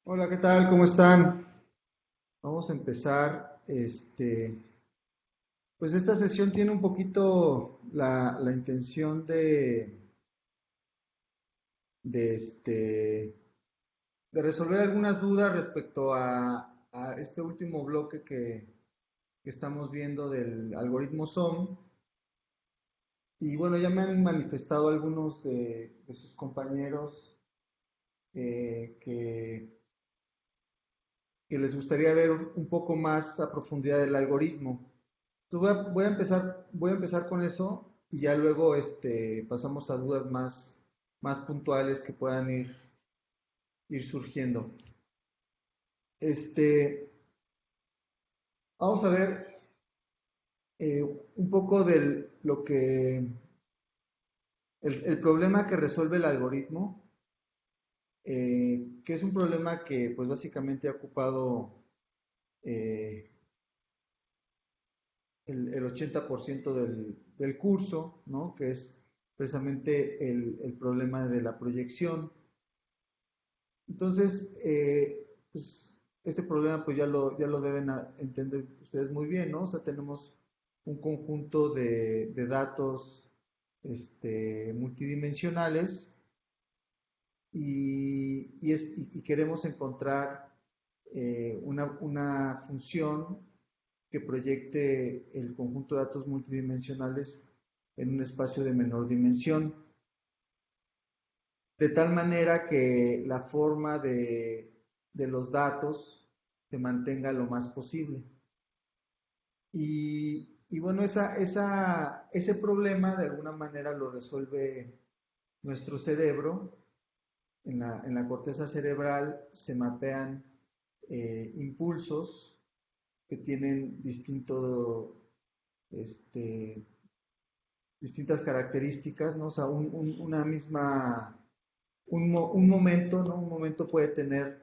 Hola, ¿qué tal? ¿Cómo están? Vamos a empezar. Pues esta sesión tiene un poquito la intención de, este, de resolver algunas dudas respecto a este último bloque que estamos viendo del algoritmo SOM. Y bueno, ya me han manifestado algunos de sus compañeros que les gustaría ver un poco más a profundidad el algoritmo. Entonces voy a empezar con eso y ya luego pasamos a dudas más puntuales que puedan ir surgiendo. Este, Vamos a ver un poco de lo el problema que resuelve el algoritmo, que es un problema que pues básicamente ha ocupado eh, el 80% del curso, ¿no? Que es precisamente el problema de la proyección. Entonces, pues, este problema pues ya lo deben entender ustedes muy bien, ¿no? O sea, tenemos un conjunto de datos multidimensionales y queremos encontrar una función que proyecte el conjunto de datos multidimensionales en un espacio de menor dimensión, de tal manera que la forma de los datos se mantenga lo más posible. Y bueno, ese problema de alguna manera lo resuelve nuestro cerebro. En la corteza cerebral se mapean impulsos que tienen este, distintas características, ¿no? O sea, una misma, un momento, ¿no? Un momento puede tener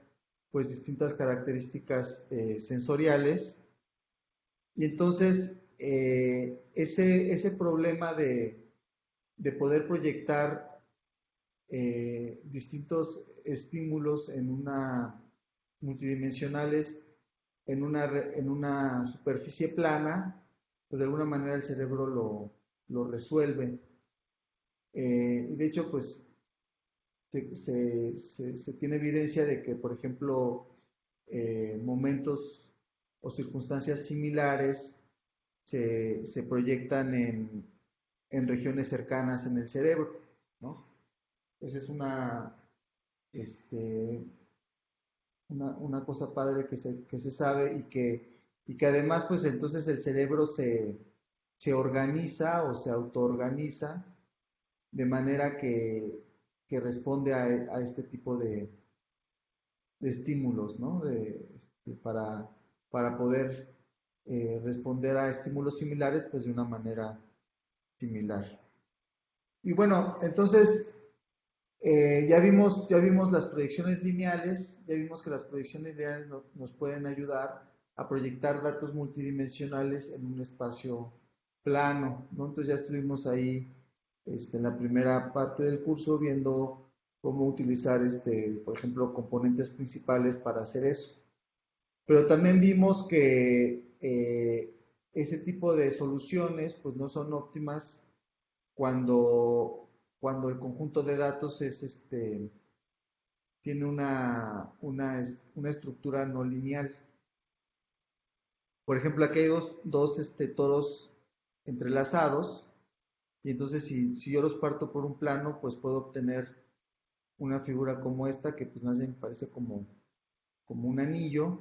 pues distintas características sensoriales y entonces ese problema de poder proyectar distintos estímulos en una multidimensionales en una superficie plana, pues de alguna manera el cerebro lo resuelve. Y de hecho, pues se tiene evidencia de que, por ejemplo, momentos o circunstancias similares se proyectan en regiones cercanas en el cerebro, ¿no? Esa es este, una cosa padre que se sabe y que además, pues entonces el cerebro se organiza o se autoorganiza de manera que responde a este tipo de estímulos, ¿no? Para poder responder a estímulos similares, pues de una manera similar. Y bueno, entonces ya vimos las proyecciones lineales, ya vimos que las proyecciones lineales nos pueden ayudar a proyectar datos multidimensionales en un espacio plano, ¿no? Entonces ya estuvimos ahí en la primera parte del curso viendo cómo utilizar, por ejemplo, componentes principales para hacer eso. Pero también vimos que ese tipo de soluciones pues no son óptimas cuando el conjunto de datos tiene una estructura no lineal. Por ejemplo, aquí hay dos toros entrelazados y entonces si yo los parto por un plano, pues puedo obtener una figura como esta que pues más bien parece como un anillo,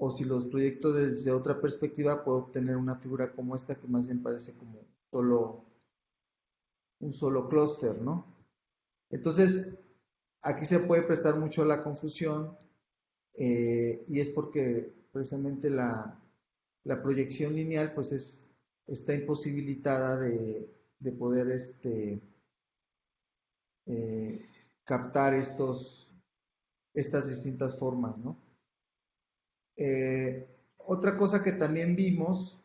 o si los proyecto desde otra perspectiva, puedo obtener una figura como esta que más bien parece como un solo clúster, ¿no? Entonces, aquí se puede prestar mucho la confusión y es porque precisamente la proyección lineal pues está imposibilitada de poder eh, captar estas distintas formas, ¿no? Otra cosa que también vimos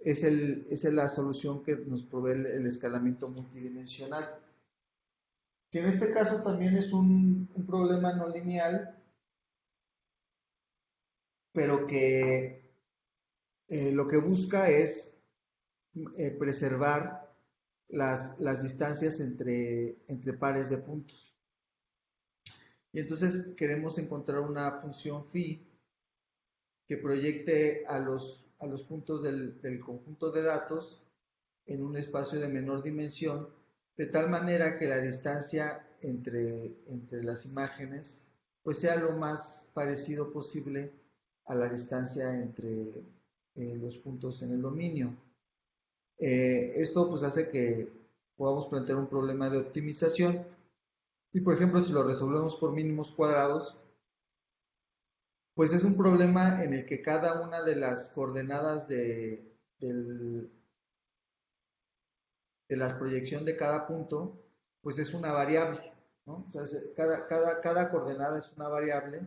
es la solución que nos provee el escalamiento multidimensional, que en este caso también es un problema no lineal, pero que lo que busca es preservar las distancias entre pares de puntos. Y entonces queremos encontrar una función phi que proyecte a los puntos del conjunto de datos en un espacio de menor dimensión, de tal manera que la distancia entre las imágenes pues sea lo más parecido posible a la distancia entre los puntos en el dominio. Esto pues hace que podamos plantear un problema de optimización y por ejemplo si lo resolvemos por mínimos cuadrados, pues es un problema en el que cada una de las coordenadas de la proyección de cada punto, pues es una variable, ¿no? O sea, cada coordenada es una variable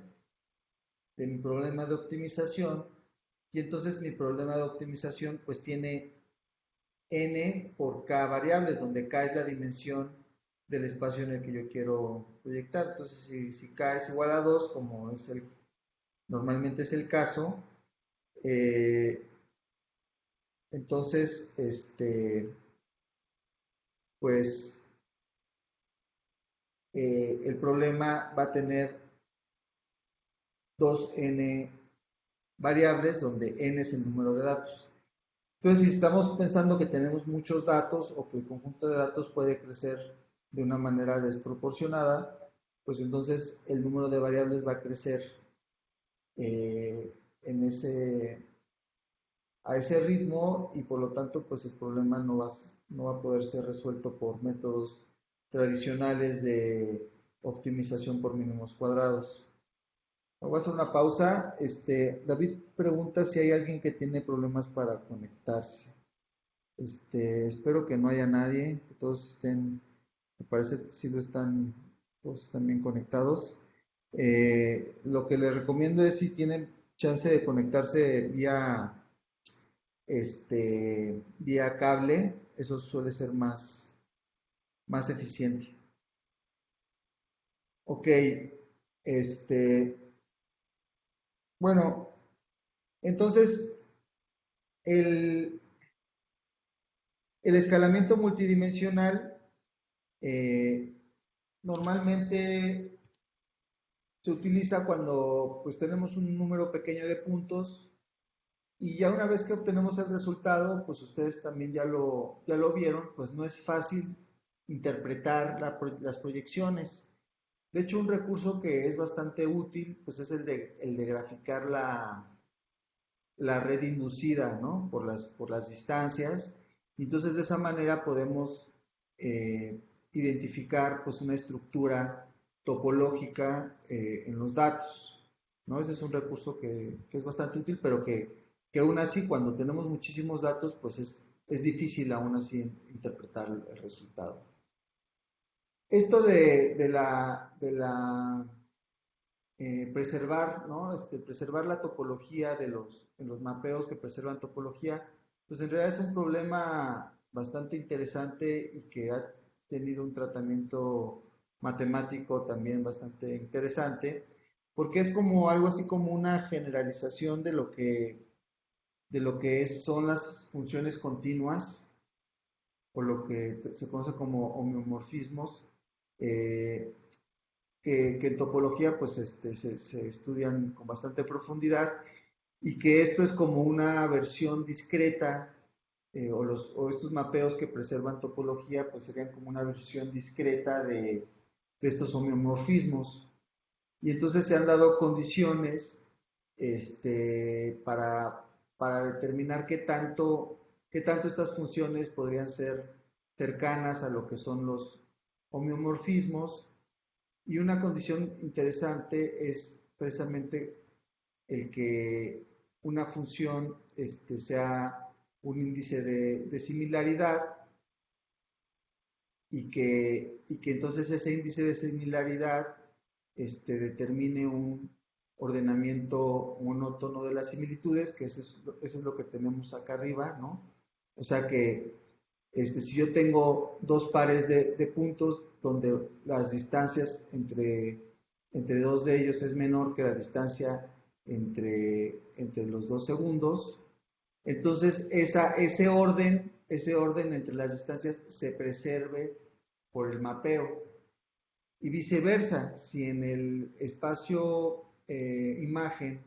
de mi problema de optimización y entonces mi problema de optimización pues tiene n por k variables, donde k es la dimensión del espacio en el que yo quiero proyectar. Entonces, si k es igual a 2, como normalmente es el caso, eh, entonces, pues el problema va a tener 2n variables, donde n es el número de datos. Entonces, si estamos pensando que tenemos muchos datos o que el conjunto de datos puede crecer de una manera desproporcionada, pues entonces el número de variables va a crecer en a ese ritmo y por lo tanto pues el problema no va a poder ser resuelto por métodos tradicionales de optimización por mínimos cuadrados. Voy a hacer una pausa. David pregunta si hay alguien que tiene problemas para conectarse. Espero que no haya nadie, que todos estén, me parece que sí todos están bien conectados. Lo que les recomiendo es si tienen chance de conectarse vía cable, eso suele ser más eficiente. Ok, bueno, entonces el, el escalamiento multidimensional normalmente se utiliza cuando pues tenemos un número pequeño de puntos y ya una vez que obtenemos el resultado, pues ustedes también ya lo vieron, pues no es fácil interpretar las proyecciones. De hecho, un recurso que es bastante útil, pues es el de graficar la red inducida, ¿no? Por las distancias. Y entonces de esa manera podemos identificar pues una estructura topológica en los datos, ¿no? Ese es un recurso que es bastante útil, pero que aún así cuando tenemos muchísimos datos, pues es difícil aún así interpretar el resultado. Esto de la preservar, ¿no? Preservar la topología en los mapeos que preservan topología, pues en realidad es un problema bastante interesante y que ha tenido un tratamiento matemático también bastante interesante, porque es como algo así como una generalización son las funciones continuas, o lo que se conoce como homeomorfismos, eh, que en topología pues se estudian con bastante profundidad y que esto es como una versión discreta o estos mapeos que preservan topología pues serían como una versión discreta de estos homeomorfismos. Y entonces se han dado condiciones para determinar qué tanto estas funciones podrían ser cercanas a lo que son los homeomorfismos. Y una condición interesante es precisamente el que una función sea un índice de similaridad y que entonces ese índice de similaridad determine un ordenamiento monótono de las similitudes, que eso es lo que tenemos acá arriba, ¿no? O sea que si yo tengo dos pares de puntos donde las distancias entre dos de ellos es menor que la distancia entre los 2 segundos. Entonces, ese orden entre las distancias se preserve por el mapeo. Y viceversa, si en el espacio imagen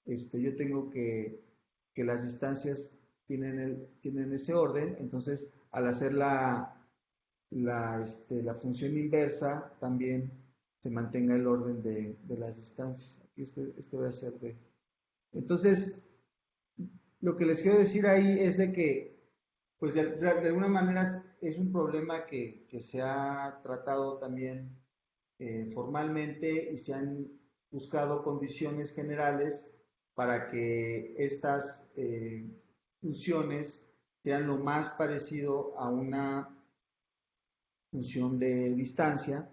yo tengo que las distancias tienen ese orden, entonces al hacer la función inversa también se mantenga el orden de las distancias. Aquí este va a ser B. Entonces, lo que les quiero decir ahí es de que, pues de alguna manera es un problema que se ha tratado también formalmente y se han buscado condiciones generales para que estas funciones sean lo más parecido a una función de distancia.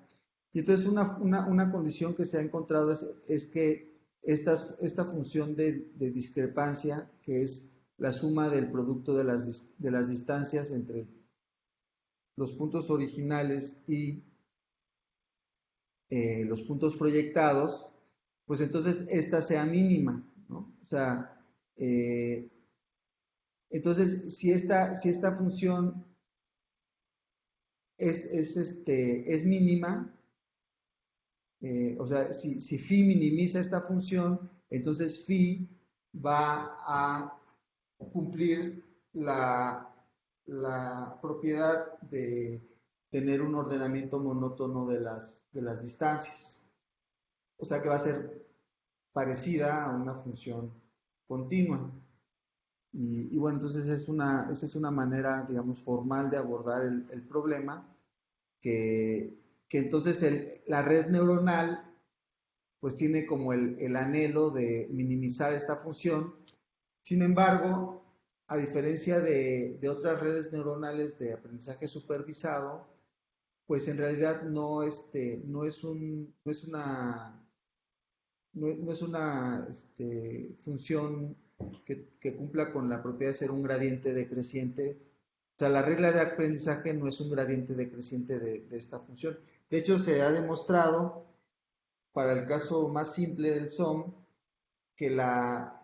Y entonces una condición que se ha encontrado es que esta función de discrepancia, que es la suma del producto de las distancias entre los puntos originales y los puntos proyectados, pues entonces esta sea mínima, ¿no? O sea, entonces si esta función es mínima, o sea, si phi minimiza esta función, entonces phi va a cumplir la propiedad de tener un ordenamiento monótono de las distancias. O sea que va a ser parecida a una función continua. Y bueno, entonces esa es una manera, digamos, formal de abordar el problema, que entonces la red neuronal pues tiene como el anhelo de minimizar esta función. Sin embargo, a diferencia de otras redes neuronales de aprendizaje supervisado, pues en realidad no es una función que cumpla con la propiedad de ser un gradiente decreciente. O sea, la regla de aprendizaje no es un gradiente decreciente de esta función. De hecho, se ha demostrado, para el caso más simple del SOM, que la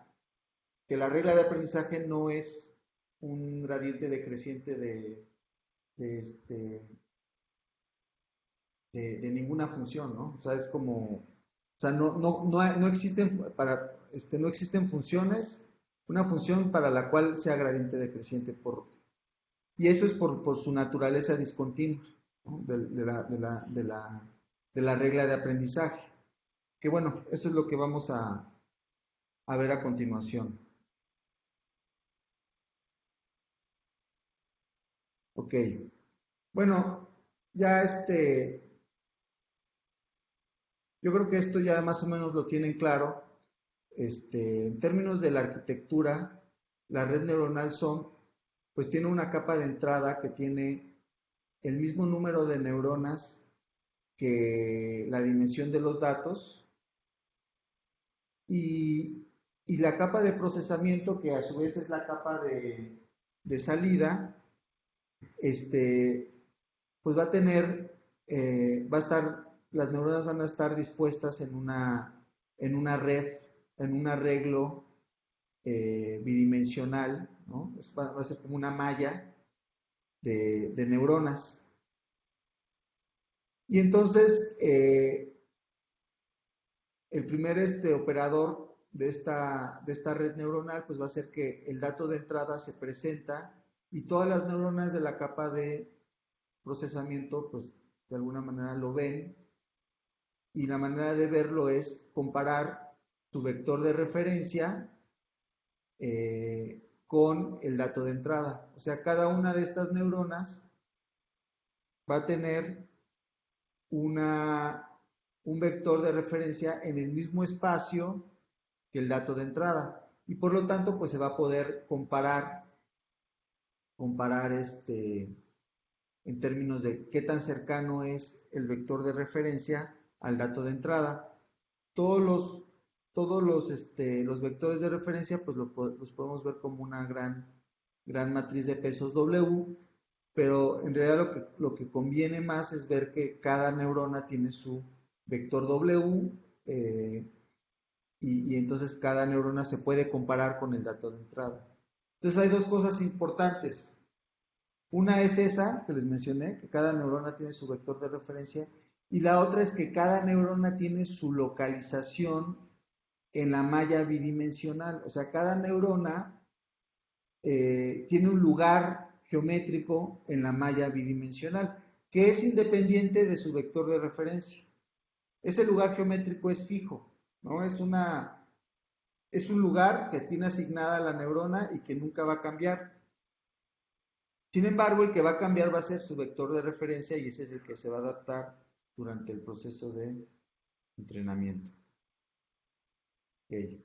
regla de aprendizaje no es un gradiente decreciente de ninguna función, ¿no? O sea, es como, o sea, no existen no existen funciones, una función para la cual sea gradiente decreciente y eso es por su naturaleza discontinua, ¿no? de la regla de aprendizaje. Que bueno, eso es lo que vamos a ver a continuación. Ok. Bueno, ya yo creo que esto ya más o menos lo tienen claro. En términos de la arquitectura, la red neuronal SOM, pues tiene una capa de entrada que tiene el mismo número de neuronas que la dimensión de los datos y la capa de procesamiento, que a su vez es la capa de salida, pues las neuronas van a estar dispuestas en una red, en un arreglo bidimensional, ¿no? Va a ser como una malla de neuronas. Y entonces, el primer operador de esta red neuronal, pues va a ser que el dato de entrada se presenta y todas las neuronas de la capa de procesamiento, pues de alguna manera lo ven, y la manera de verlo es comparar su vector de referencia con el dato de entrada. O sea, cada una de estas neuronas va a tener un vector de referencia en el mismo espacio que el dato de entrada. Y por lo tanto, pues se va a poder comparar en términos de qué tan cercano es el vector de referencia al dato de entrada. Todos los vectores de referencia, pues los podemos ver como una gran matriz de pesos W, pero en realidad lo que conviene más es ver que cada neurona tiene su vector W y entonces cada neurona se puede comparar con el dato de entrada. Entonces hay dos cosas importantes. Una es esa que les mencioné, que cada neurona tiene su vector de referencia, y la otra es que cada neurona tiene su localización en la malla bidimensional. O sea, cada neurona tiene un lugar geométrico en la malla bidimensional, que es independiente de su vector de referencia. Ese lugar geométrico es fijo, ¿no? Es un lugar que tiene asignada la neurona y que nunca va a cambiar. Sin embargo, el que va a cambiar va a ser su vector de referencia y ese es el que se va a adaptar durante el proceso de entrenamiento. Okay.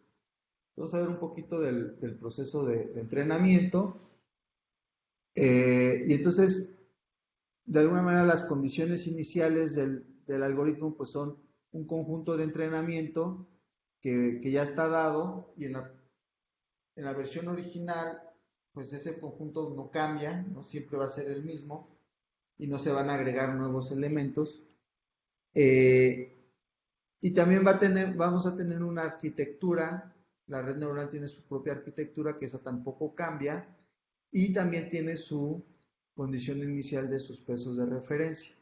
Vamos a ver un poquito del proceso de entrenamiento. Y entonces, de alguna manera, las condiciones iniciales del algoritmo pues son un conjunto de entrenamiento que ya está dado y en la versión original, pues ese conjunto no cambia, ¿no? Siempre va a ser el mismo y no se van a agregar nuevos elementos. Y también vamos a tener una arquitectura, la red neuronal tiene su propia arquitectura, que esa tampoco cambia, y también tiene su condición inicial de sus pesos de referencia.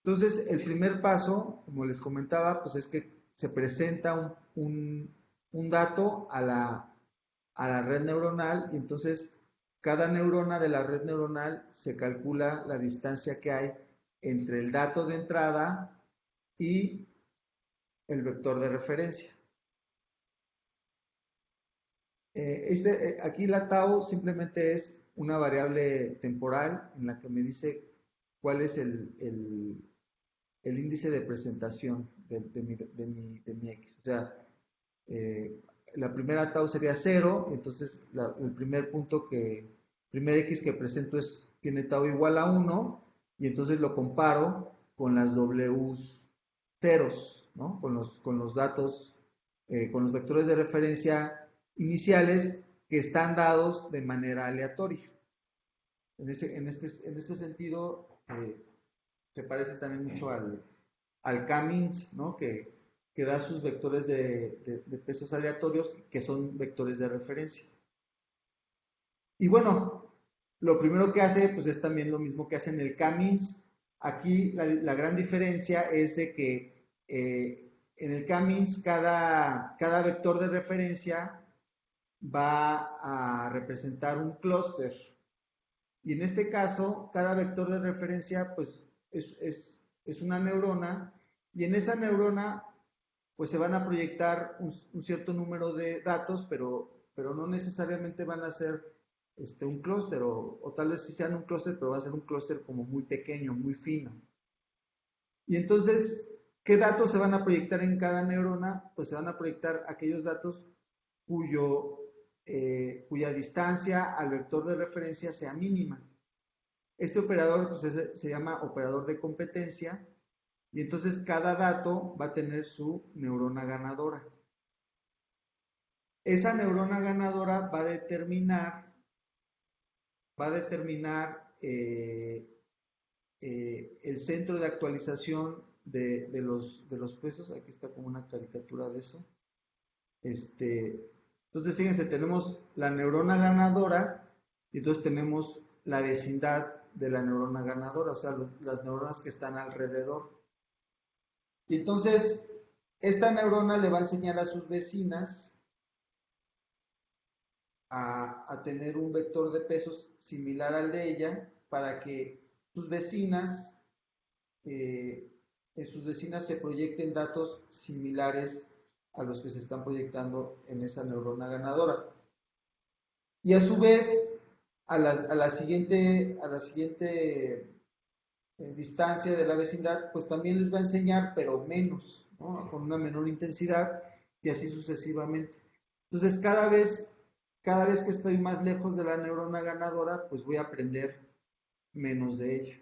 Entonces, el primer paso, como les comentaba, pues es que se presenta un dato a la red neuronal y entonces cada neurona de la red neuronal se calcula la distancia que hay entre el dato de entrada y el vector de referencia. Aquí la tau simplemente es una variable temporal en la que me dice cuál es el índice de presentación de mi X. O sea, la primera tau sería 0, entonces el primer X que presento tiene tau igual a 1, y entonces lo comparo con las Ws ceros, ¿no? Con los datos, con los vectores de referencia iniciales que están dados de manera aleatoria. En este sentido, se parece también mucho al K-means, ¿no? Que da sus vectores de pesos aleatorios, que son vectores de referencia. Y bueno, lo primero que hace, pues es también lo mismo que hace en el K-means. Aquí la gran diferencia es de que en el K-means cada vector de referencia va a representar un clúster. Y en este caso, cada vector de referencia, pues, es una neurona, y en esa neurona, pues, se van a proyectar un cierto número de datos, pero no necesariamente van a ser un clúster, o tal vez sí sean un clúster, pero va a ser un clúster como muy pequeño, muy fino. Y entonces, ¿qué datos se van a proyectar en cada neurona? Pues se van a proyectar aquellos datos cuya distancia al vector de referencia sea mínima. Este operador pues, se llama operador de competencia, y entonces cada dato va a tener su neurona ganadora. Esa neurona ganadora va a determinar el centro de actualización de los pesos. Aquí está como una caricatura de eso. Entonces, fíjense, tenemos la neurona ganadora y entonces tenemos la vecindad de la neurona ganadora, o sea, las neuronas que están alrededor. Y entonces, esta neurona le va a enseñar a sus vecinas a tener un vector de pesos similar al de ella para que sus vecinas, en sus vecinas se proyecten datos similares a los que se están proyectando en esa neurona ganadora. Y a su vez, a la siguiente distancia de la vecindad, pues también les va a enseñar, pero menos, ¿no? Con una menor intensidad, y así sucesivamente. Entonces, cada vez que estoy más lejos de la neurona ganadora, pues voy a aprender menos de ella.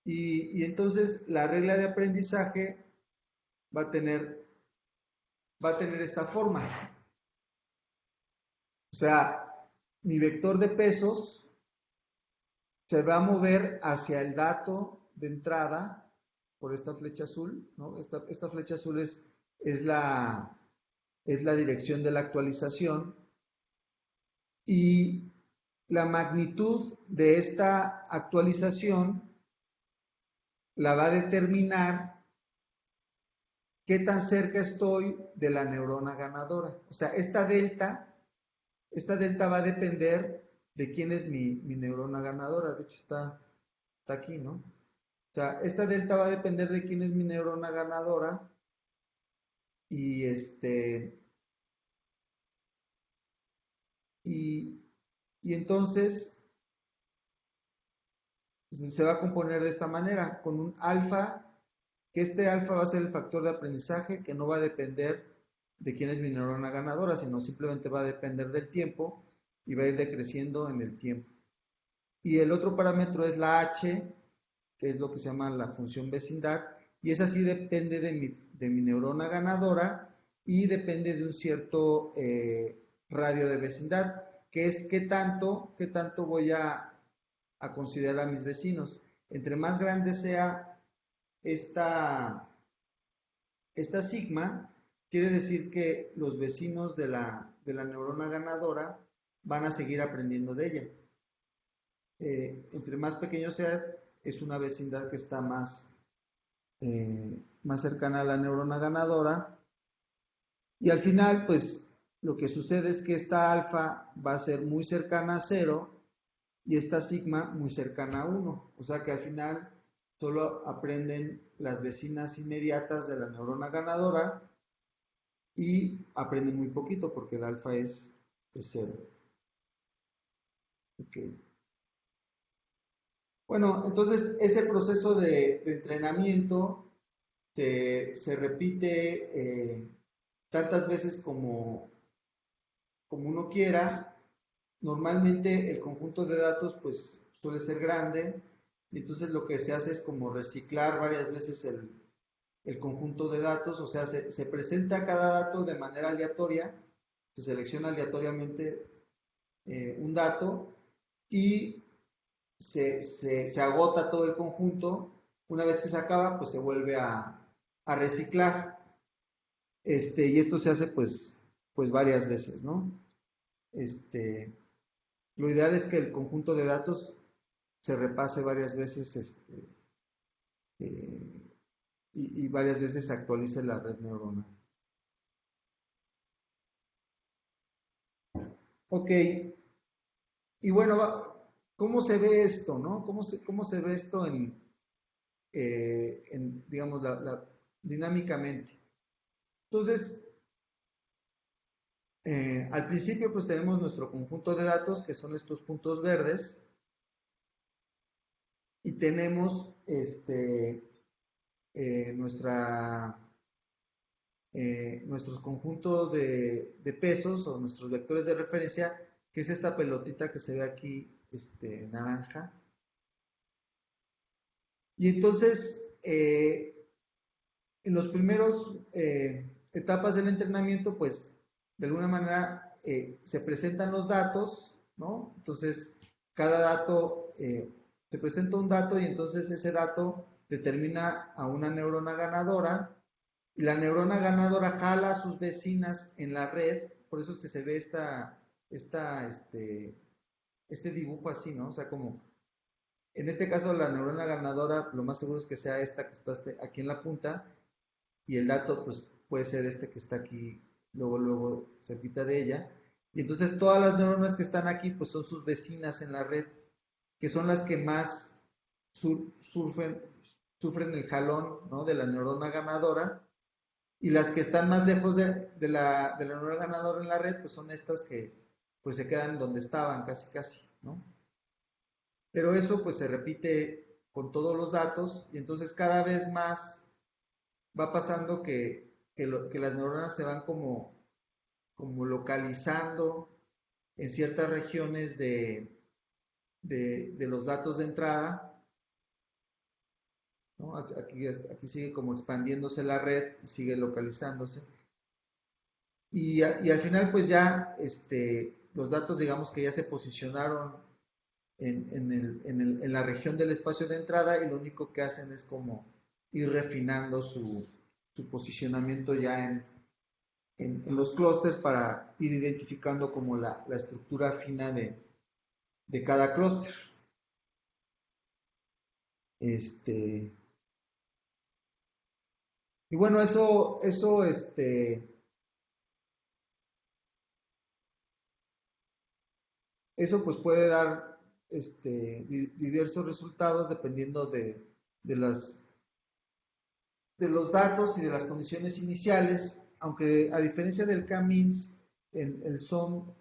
Y entonces la regla de aprendizaje va a tener esta forma. O sea, mi vector de pesos se va a mover hacia el dato de entrada por esta flecha azul, ¿no? Esta flecha azul es la, es la dirección de la actualización y la magnitud de esta actualización la va a determinar qué tan cerca estoy de la neurona ganadora. O sea, esta delta va a depender de quién es mi neurona ganadora. De hecho, está aquí, ¿no? O sea, esta delta va a depender de quién es mi neurona ganadora y y entonces se va a componer de esta manera, con un alfa, que este alfa va a ser el factor de aprendizaje que no va a depender de quién es mi neurona ganadora, sino simplemente va a depender del tiempo y va a ir decreciendo en el tiempo. Y el otro parámetro es la h, que es lo que se llama la función vecindad, y esa sí depende de mi neurona ganadora y depende de un cierto radio de vecindad, que es qué tanto voy a considerar a mis vecinos. Entre más grande sea esta sigma, quiere decir que los vecinos de la neurona ganadora van a seguir aprendiendo de ella. Entre más pequeño sea, es una vecindad que está más cercana a la neurona ganadora. Y al final, pues, lo que sucede es que esta alfa va a ser muy cercana a 0 y esta sigma muy cercana a 1. O sea que al final solo aprenden las vecinas inmediatas de la neurona ganadora y aprenden muy poquito porque el alfa es 0. Okay. Bueno, entonces ese proceso de entrenamiento se repite tantas veces como uno quiera. Normalmente el conjunto de datos pues suele ser grande y entonces lo que se hace es como reciclar varias veces el conjunto de datos, o sea, se presenta cada dato de manera aleatoria, se selecciona aleatoriamente un dato y se agota todo el conjunto. Una vez que se acaba, pues se vuelve a reciclar. Y esto se hace pues varias veces, ¿no? Lo ideal es que el conjunto de datos se repase varias veces y varias veces se actualice la red neuronal. Ok, y bueno, ¿cómo se ve esto, no? ¿Cómo se ve esto digamos, dinámicamente? Entonces, al principio pues tenemos nuestro conjunto de datos, que son estos puntos verdes, y tenemos nuestros conjuntos de pesos o nuestros vectores de referencia, que es esta pelotita que se ve aquí naranja. Y entonces, en los primeros etapas del entrenamiento, pues de alguna manera se presentan los datos, ¿no? Entonces, cada dato, se presenta un dato y entonces ese dato determina a una neurona ganadora y la neurona ganadora jala a sus vecinas en la red, por eso es que se ve este dibujo así, ¿no? O sea, como en este caso la neurona ganadora, lo más seguro es que sea esta que está aquí en la punta y el dato pues puede ser este que está aquí luego cerquita de ella. Y entonces todas las neuronas que están aquí pues son sus vecinas en la red, que son las que más sufren el jalón, ¿no?, de la neurona ganadora, y las que están más lejos de la neurona ganadora en la red pues son estas que pues se quedan donde estaban casi, ¿no? Pero eso pues se repite con todos los datos y entonces cada vez más va pasando que las neuronas se van como localizando en ciertas regiones de los datos de entrada, ¿no? Aquí sigue como expandiéndose la red y sigue localizándose. Y al final pues ya los datos digamos que ya se posicionaron en la región del espacio de entrada y lo único que hacen es como ir refinando su posicionamiento ya en los clústeres para ir identificando como la estructura fina de cada clúster. Y bueno, eso pues puede dar diversos resultados dependiendo de las, de los datos y de las condiciones iniciales, aunque a diferencia del K-means, el SOM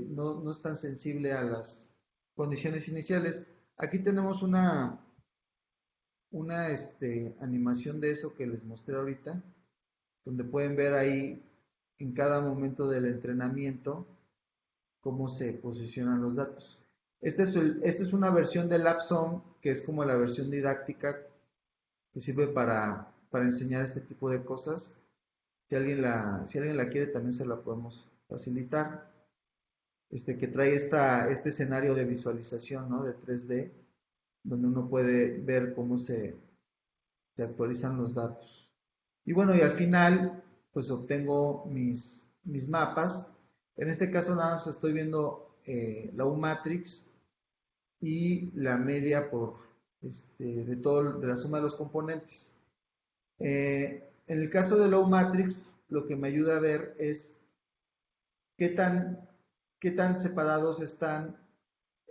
no es tan sensible a las condiciones iniciales. Aquí tenemos una animación de eso que les mostré ahorita, donde pueden ver ahí en cada momento del entrenamiento cómo se posicionan los datos. Esta es una versión del LabSOM, que es como la versión didáctica que sirve para enseñar este tipo de cosas. Si alguien la quiere, también se la podemos facilitar. Que trae este escenario de visualización, ¿no? De 3D, donde uno puede ver cómo se actualizan los datos. Y bueno, y al final, pues obtengo mis mapas. En este caso nada más estoy viendo la U-matrix y la media de la suma de los componentes. En el caso de la U-matrix, lo que me ayuda a ver es qué tan separados están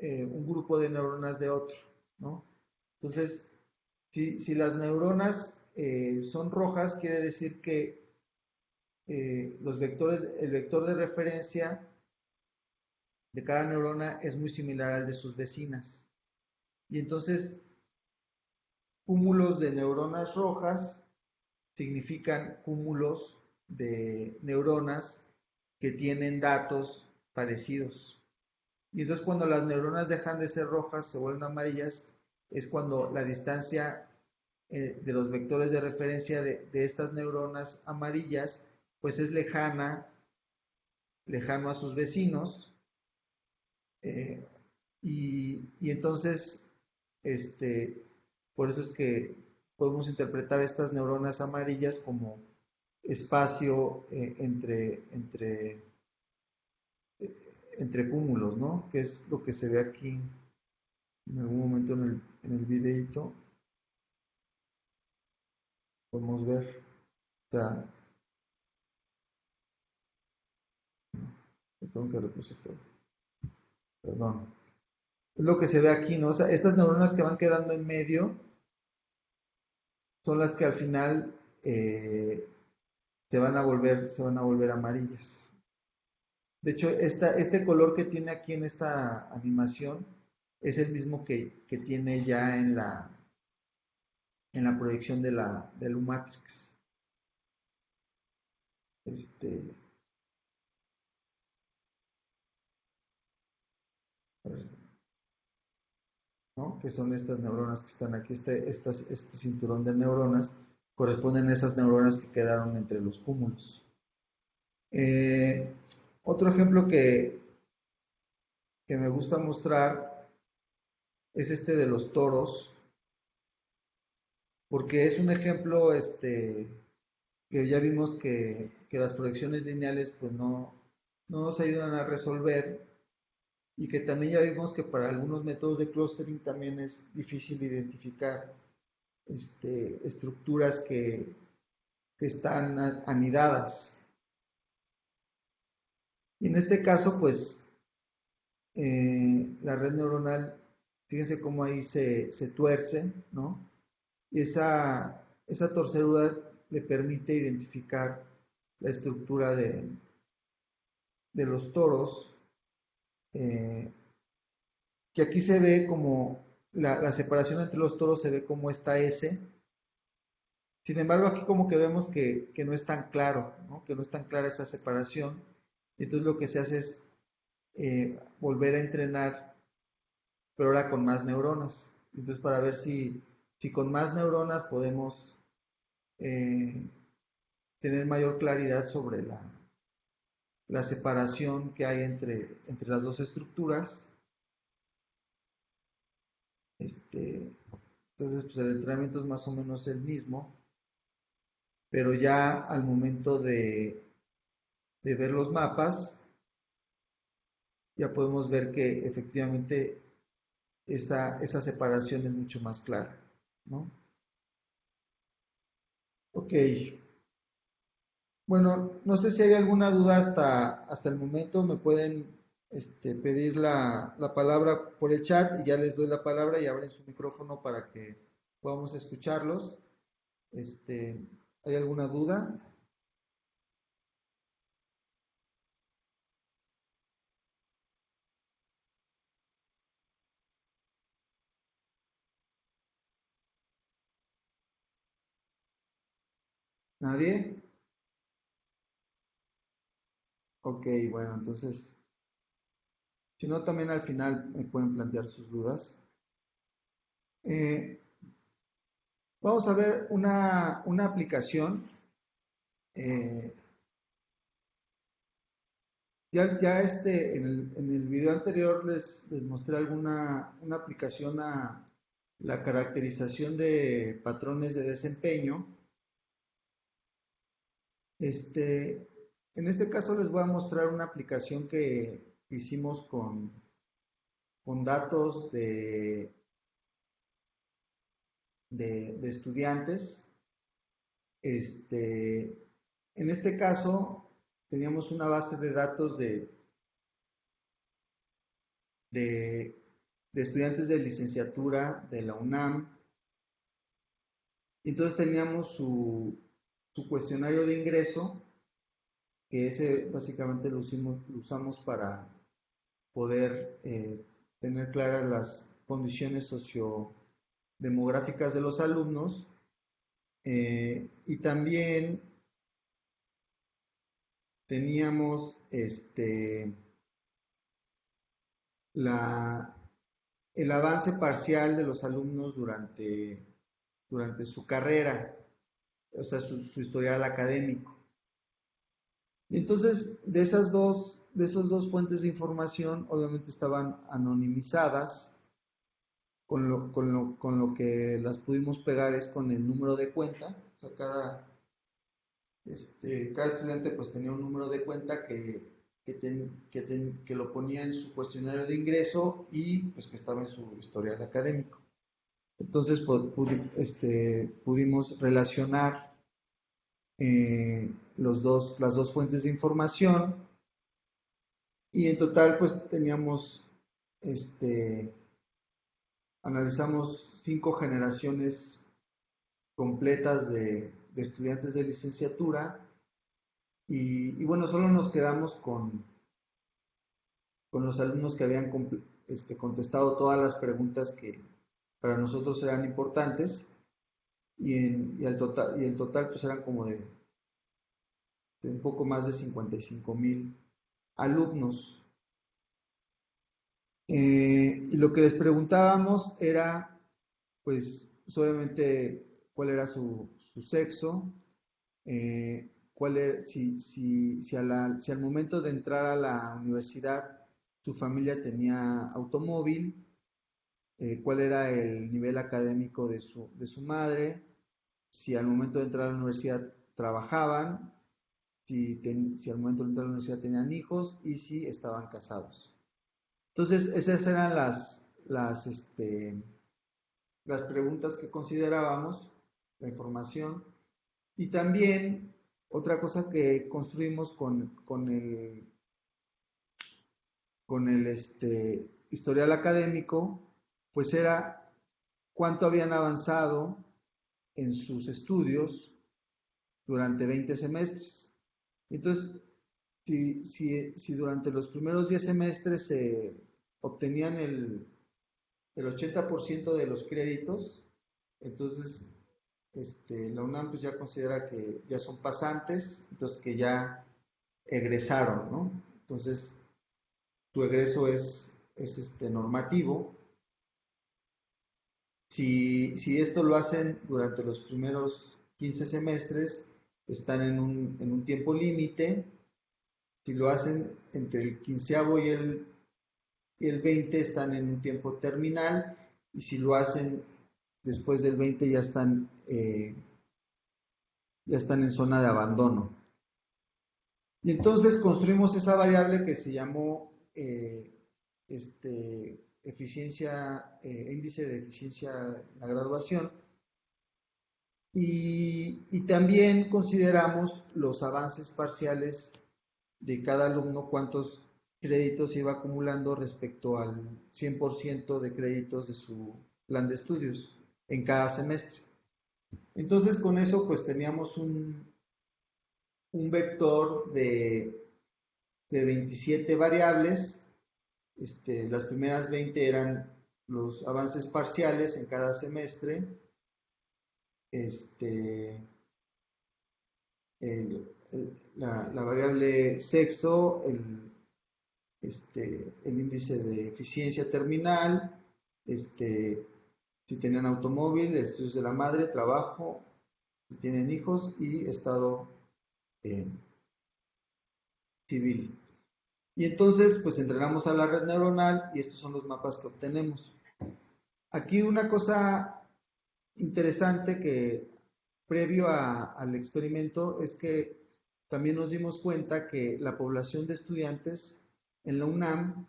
un grupo de neuronas de otro, ¿no? Entonces, si las neuronas son rojas, quiere decir que el vector de referencia de cada neurona es muy similar al de sus vecinas. Y entonces, cúmulos de neuronas rojas significan cúmulos de neuronas que tienen datos parecidos. Y entonces cuando las neuronas dejan de ser rojas, se vuelven amarillas, es cuando la distancia de los vectores de referencia de estas neuronas amarillas, pues es lejano a sus vecinos, y entonces, por eso es que podemos interpretar estas neuronas amarillas como espacio entre cúmulos, ¿no? Que es lo que se ve aquí en algún momento en el videito. Podemos ver, o sea, tengo que reproducir todo, perdón. Es lo que se ve aquí, ¿no? O sea, estas neuronas que van quedando en medio son las que al final se van a volver amarillas. De hecho, este color que tiene aquí en esta animación es el mismo que tiene ya en la proyección del U-matrix. ¿No? Que son estas neuronas que están aquí, este cinturón de neuronas, corresponden a esas neuronas que quedaron entre los cúmulos. Otro ejemplo que me gusta mostrar es este de los toros, porque es un ejemplo que ya vimos que las proyecciones lineales pues no nos ayudan a resolver, y que también ya vimos que para algunos métodos de clustering también es difícil identificar estructuras que están anidadas. Y en este caso, pues, la red neuronal, fíjense cómo ahí se tuerce, ¿no? Y esa torcedura le permite identificar la estructura de los toros, que aquí se ve como la separación entre los toros, se ve como esta S. Sin embargo, aquí como que vemos que no es tan claro, ¿no? Que no es tan clara esa separación. Entonces lo que se hace es volver a entrenar, pero ahora con más neuronas. Entonces para ver si con más neuronas podemos tener mayor claridad sobre la separación que hay entre las dos estructuras. Entonces, pues el entrenamiento es más o menos el mismo, pero ya al momento de ver los mapas, ya podemos ver que efectivamente esa separación es mucho más clara, ¿no? Ok, bueno, no sé si hay alguna duda hasta el momento, me pueden pedir la palabra por el chat y ya les doy la palabra y abren su micrófono para que podamos escucharlos. Este, ¿Hay alguna duda? ¿Nadie? Ok, bueno, entonces, si no, también al final me pueden plantear sus dudas. Eh, Vamos a ver una aplicación. eh, en el video anterior les mostré una aplicación a la caracterización de patrones de desempeño. Este, en este caso les voy a mostrar una aplicación que hicimos con datos de estudiantes. En este caso, teníamos una base de datos de, de estudiantes de licenciatura de la UNAM. Entonces teníamos su cuestionario de ingreso, que ese básicamente lo usamos para poder tener claras las condiciones sociodemográficas de los alumnos. Y también teníamos la, el avance parcial de los alumnos durante su carrera, o sea, su historial académico. Y entonces, de esas dos fuentes de información, obviamente estaban anonimizadas, con lo que las pudimos pegar es con el número de cuenta, o sea, cada estudiante pues tenía un número de cuenta que lo ponía en su cuestionario de ingreso y pues que estaba en su historial académico. Entonces pudimos relacionar las dos fuentes de información y en total pues este, analizamos 5 generaciones completas de estudiantes de licenciatura y bueno, solo nos quedamos con los alumnos que habían contestado todas las preguntas que para nosotros eran importantes y el total pues eran como de un poco más de 55,000 alumnos. Y lo que les preguntábamos era, pues obviamente, cuál era su sexo, si al momento de entrar a la universidad su familia tenía automóvil, cuál era el nivel académico de su madre, si al momento de entrar a la universidad trabajaban, si al momento de entrar a la universidad tenían hijos y si estaban casados. Entonces, esas eran las preguntas que considerábamos, la información. Y también otra cosa que construimos con el historial académico, pues era cuánto habían avanzado en sus estudios durante 20 semestres. Entonces, si durante los primeros 10 semestres se obtenían el 80% de los créditos, entonces la UNAM pues ya considera que ya son pasantes, entonces que ya egresaron, ¿no? Entonces, tu egreso es normativo. Si esto lo hacen durante los primeros 15 semestres, están en un tiempo límite. Si lo hacen entre el quinceavo y el 20, están en un tiempo terminal. Y si lo hacen después del 20 ya están en zona de abandono. Y entonces construimos esa variable que se llamó índice de eficiencia en la graduación, y también consideramos los avances parciales de cada alumno, cuántos créditos se iba acumulando respecto al 100% de créditos de su plan de estudios en cada semestre. Entonces con eso pues teníamos un vector de 27 variables. Las primeras 20 eran los avances parciales en cada semestre. La variable sexo, el índice de eficiencia terminal, si tenían automóvil, estudios de la madre, trabajo, si tienen hijos y estado civil. Y entonces, pues entrenamos a la red neuronal y estos son los mapas que obtenemos. Aquí una cosa interesante que previo al experimento es que también nos dimos cuenta que la población de estudiantes en la UNAM,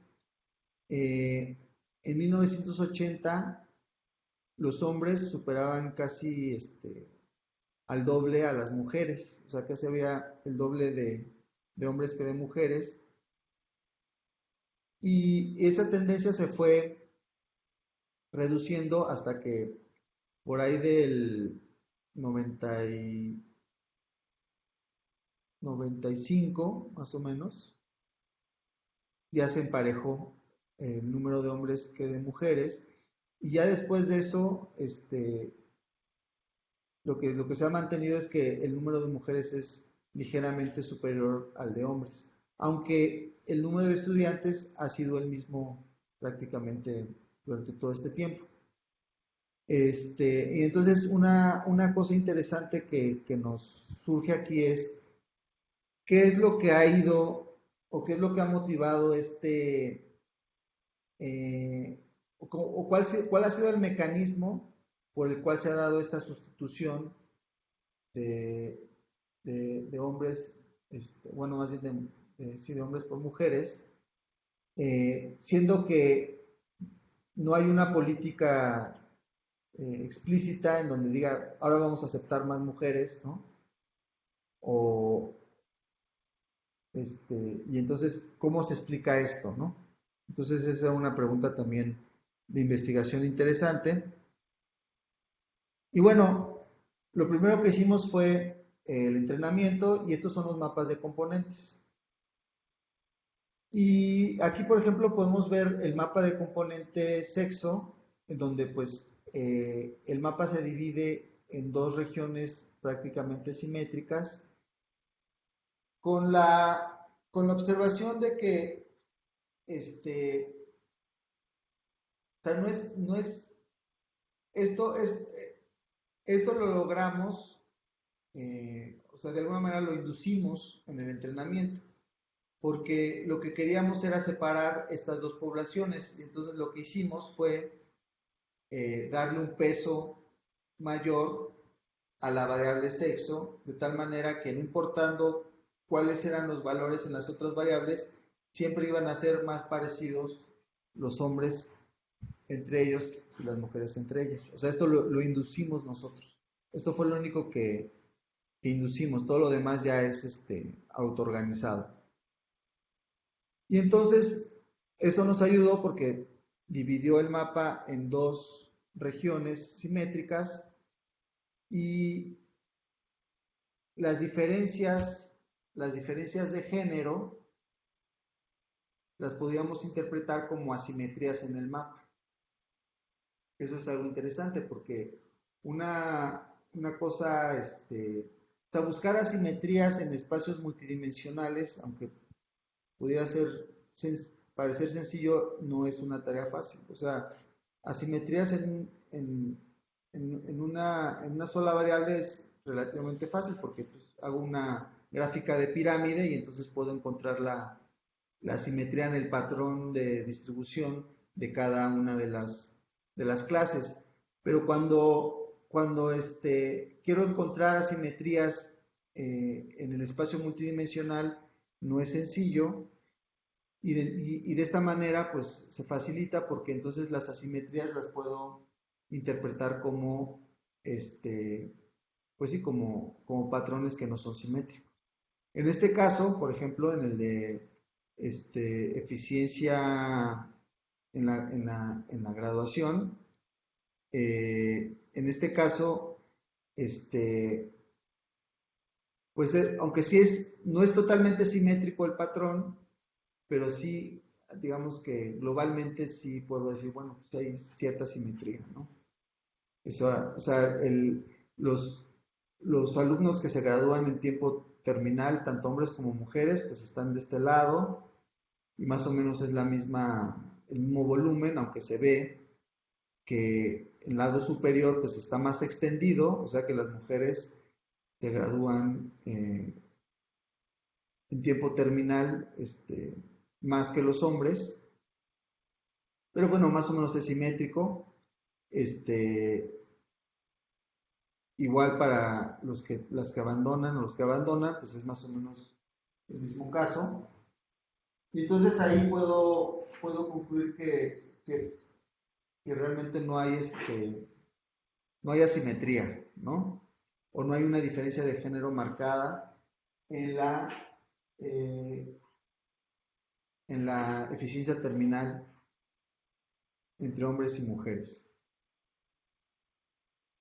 en 1980, los hombres superaban casi al doble a las mujeres, o sea, casi había el doble de hombres que de mujeres. Y esa tendencia se fue reduciendo hasta que por ahí del 95, más o menos, ya se emparejó el número de hombres que de mujeres. Y ya después de eso, lo que se ha mantenido es que el número de mujeres es ligeramente superior al de hombres, aunque el número de estudiantes ha sido el mismo prácticamente durante todo este tiempo. Y entonces una cosa interesante que nos surge aquí es qué es lo que ha ido o qué es lo que ha motivado o cuál ha sido el mecanismo por el cual se ha dado esta sustitución de hombres, bueno, más bien de hombres por mujeres, siendo que no hay una política explícita en donde diga, ahora vamos a aceptar más mujeres, ¿no? Y entonces, ¿cómo se explica esto, no? Entonces, esa es una pregunta también de investigación interesante. Y bueno, lo primero que hicimos fue el entrenamiento y estos son los mapas de componentes. Y aquí, por ejemplo, podemos ver el mapa de componente sexo, en donde pues el mapa se divide en dos regiones prácticamente simétricas, con la observación de que o sea, esto lo logramos, o sea, de alguna manera lo inducimos en el entrenamiento, porque lo que queríamos era separar estas dos poblaciones, y entonces lo que hicimos fue darle un peso mayor a la variable sexo, de tal manera que no importando cuáles eran los valores en las otras variables, siempre iban a ser más parecidos los hombres entre ellos y las mujeres entre ellas. O sea, esto lo inducimos nosotros. Esto fue lo único que inducimos, todo lo demás ya es autoorganizado. Y entonces, esto nos ayudó porque dividió el mapa en dos regiones simétricas y las diferencias de género las podíamos interpretar como asimetrías en el mapa. Eso es algo interesante porque una cosa, o sea, buscar asimetrías en espacios multidimensionales, aunque pudiera parecer sencillo, no es una tarea fácil. O sea, asimetrías en una sola variable es relativamente fácil porque pues, hago una gráfica de pirámide y entonces puedo encontrar la asimetría en el patrón de distribución de cada una de las clases. Pero cuando quiero encontrar asimetrías en el espacio multidimensional, no es sencillo. Y de esta manera, pues se facilita porque entonces las asimetrías las puedo interpretar como, pues sí, como patrones que no son simétricos. En este caso, por ejemplo, en el de eficiencia en la graduación, en este caso, pues aunque sí no es totalmente simétrico el patrón, pero sí, digamos que globalmente sí puedo decir, bueno, pues hay cierta simetría, ¿no? Eso, o sea, los alumnos que se gradúan en tiempo terminal, tanto hombres como mujeres, pues están de este lado y más o menos es el mismo volumen, aunque se ve que el lado superior pues está más extendido, o sea que las mujeres se gradúan en tiempo terminal más que los hombres, pero bueno, más o menos es simétrico. Igual para las que abandonan o los que abandonan, pues es más o menos el mismo caso. Y entonces ahí puedo concluir que realmente no hay asimetría, ¿no? O no hay una diferencia de género marcada en la, eh, en la eficiencia terminal entre hombres y mujeres.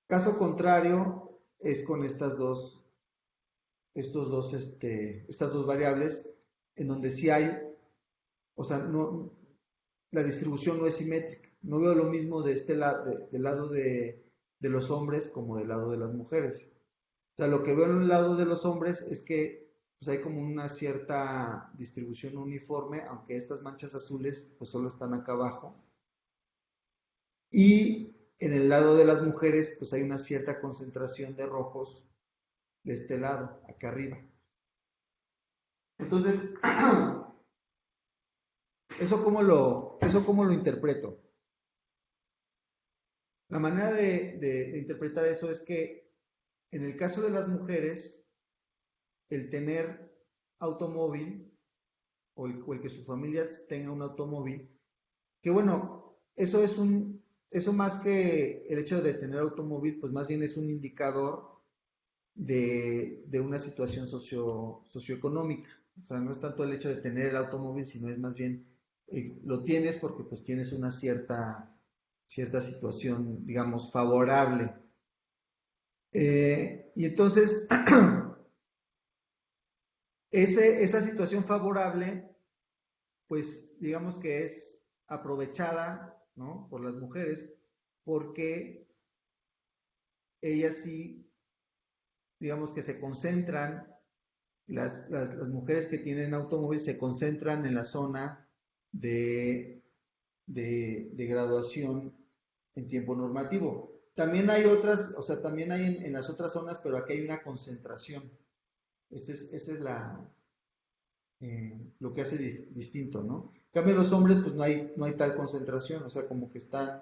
Caso contrario es con estas dos variables en donde sí hay, o sea, no, la distribución no es simétrica. No veo lo mismo de del lado de los hombres como del lado de las mujeres. O sea, lo que veo en el lado de los hombres es que pues, hay como una cierta distribución uniforme, aunque estas manchas azules pues solo están acá abajo. Y en el lado de las mujeres pues hay una cierta concentración de rojos de este lado, acá arriba. Entonces, ¿eso cómo lo interpreto? La manera de interpretar eso es que en el caso de las mujeres, el tener automóvil o el que su familia tenga un automóvil, que bueno, eso más que el hecho de tener automóvil, pues más bien es un indicador de una situación socioeconómica. O sea, no es tanto el hecho de tener el automóvil, sino es más bien lo tienes porque pues tienes una cierta situación, digamos, favorable. Y entonces, esa situación favorable, pues digamos que es aprovechada, ¿no?, por las mujeres, porque ellas sí, digamos que se concentran, las mujeres que tienen automóvil se concentran en la zona de graduación en tiempo normativo. También hay otras, o sea, también hay en las otras zonas, pero aquí hay una concentración. Esa es lo que hace distinto, ¿no? En cambio, los hombres, pues no hay tal concentración, o sea, como que están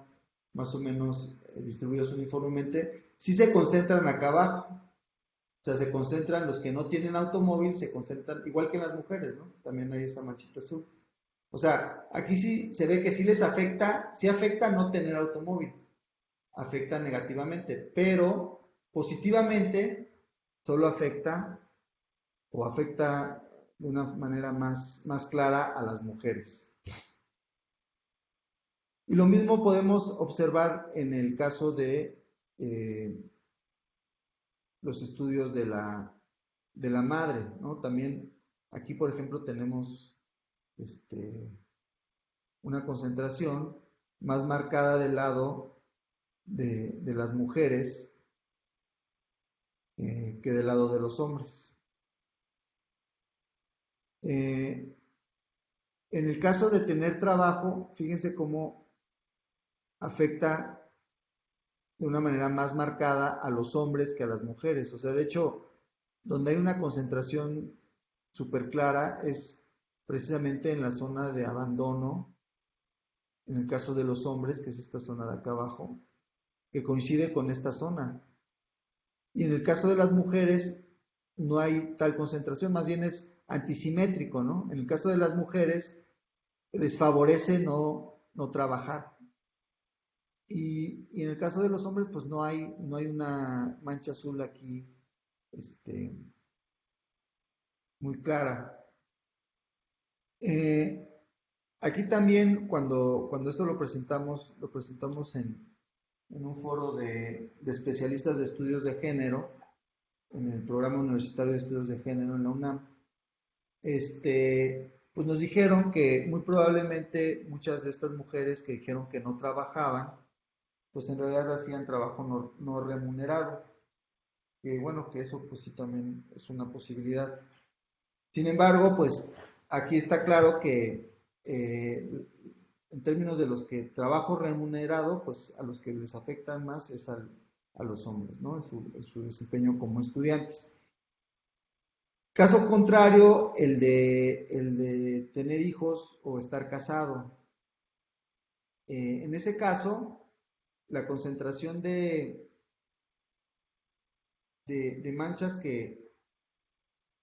más o menos distribuidos uniformemente. Sí se concentran acá abajo, o sea, se concentran los que no tienen automóvil, se concentran, igual que las mujeres, ¿no? También hay esta manchita azul. O sea, aquí sí se ve que sí les afecta, sí afecta no tener automóvil, afecta negativamente, pero positivamente solo afecta o afecta de una manera más clara a las mujeres. Y lo mismo podemos observar en el caso de los estudios de la madre, ¿no? También aquí, por ejemplo, tenemos una concentración más marcada del lado de las mujeres que del lado de los hombres. En el caso de tener trabajo, fíjense cómo afecta de una manera más marcada a los hombres que a las mujeres. O sea, de hecho, donde hay una concentración súper clara es precisamente en la zona de abandono, en el caso de los hombres, que es esta zona de acá abajo, que coincide con esta zona. Y en el caso de las mujeres no hay tal concentración, más bien es antisimétrico, ¿no? En el caso de las mujeres les favorece no trabajar. Y en el caso de los hombres, pues no hay una mancha azul aquí muy clara. Aquí también, cuando esto lo presentamos en un foro de especialistas de estudios de género, en el programa universitario de estudios de género en la UNAM, pues nos dijeron que muy probablemente muchas de estas mujeres que dijeron que no trabajaban, pues en realidad hacían trabajo no remunerado. Que bueno, que eso pues sí también es una posibilidad. Sin embargo, pues aquí está claro que en términos de los que trabajo remunerado, pues a los que les afectan más es a los hombres, ¿no? En su desempeño como estudiantes. Caso contrario, el de tener hijos o estar casado. En ese caso, la concentración de manchas que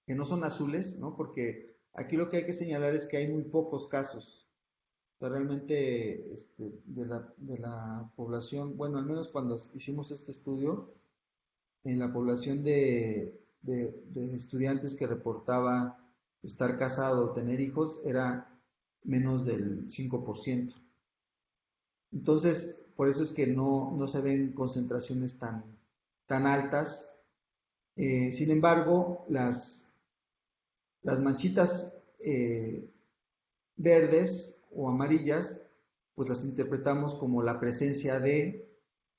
no son azules, ¿no? Porque aquí lo que hay que señalar es que hay muy pocos casos. O sea, realmente de la población, bueno, al menos cuando hicimos este estudio, en la población de estudiantes que reportaba estar casado o tener hijos era menos del 5%. Entonces, por eso es que no se ven concentraciones tan altas. Sin embargo, las manchitas verdes o amarillas, pues las interpretamos como la presencia de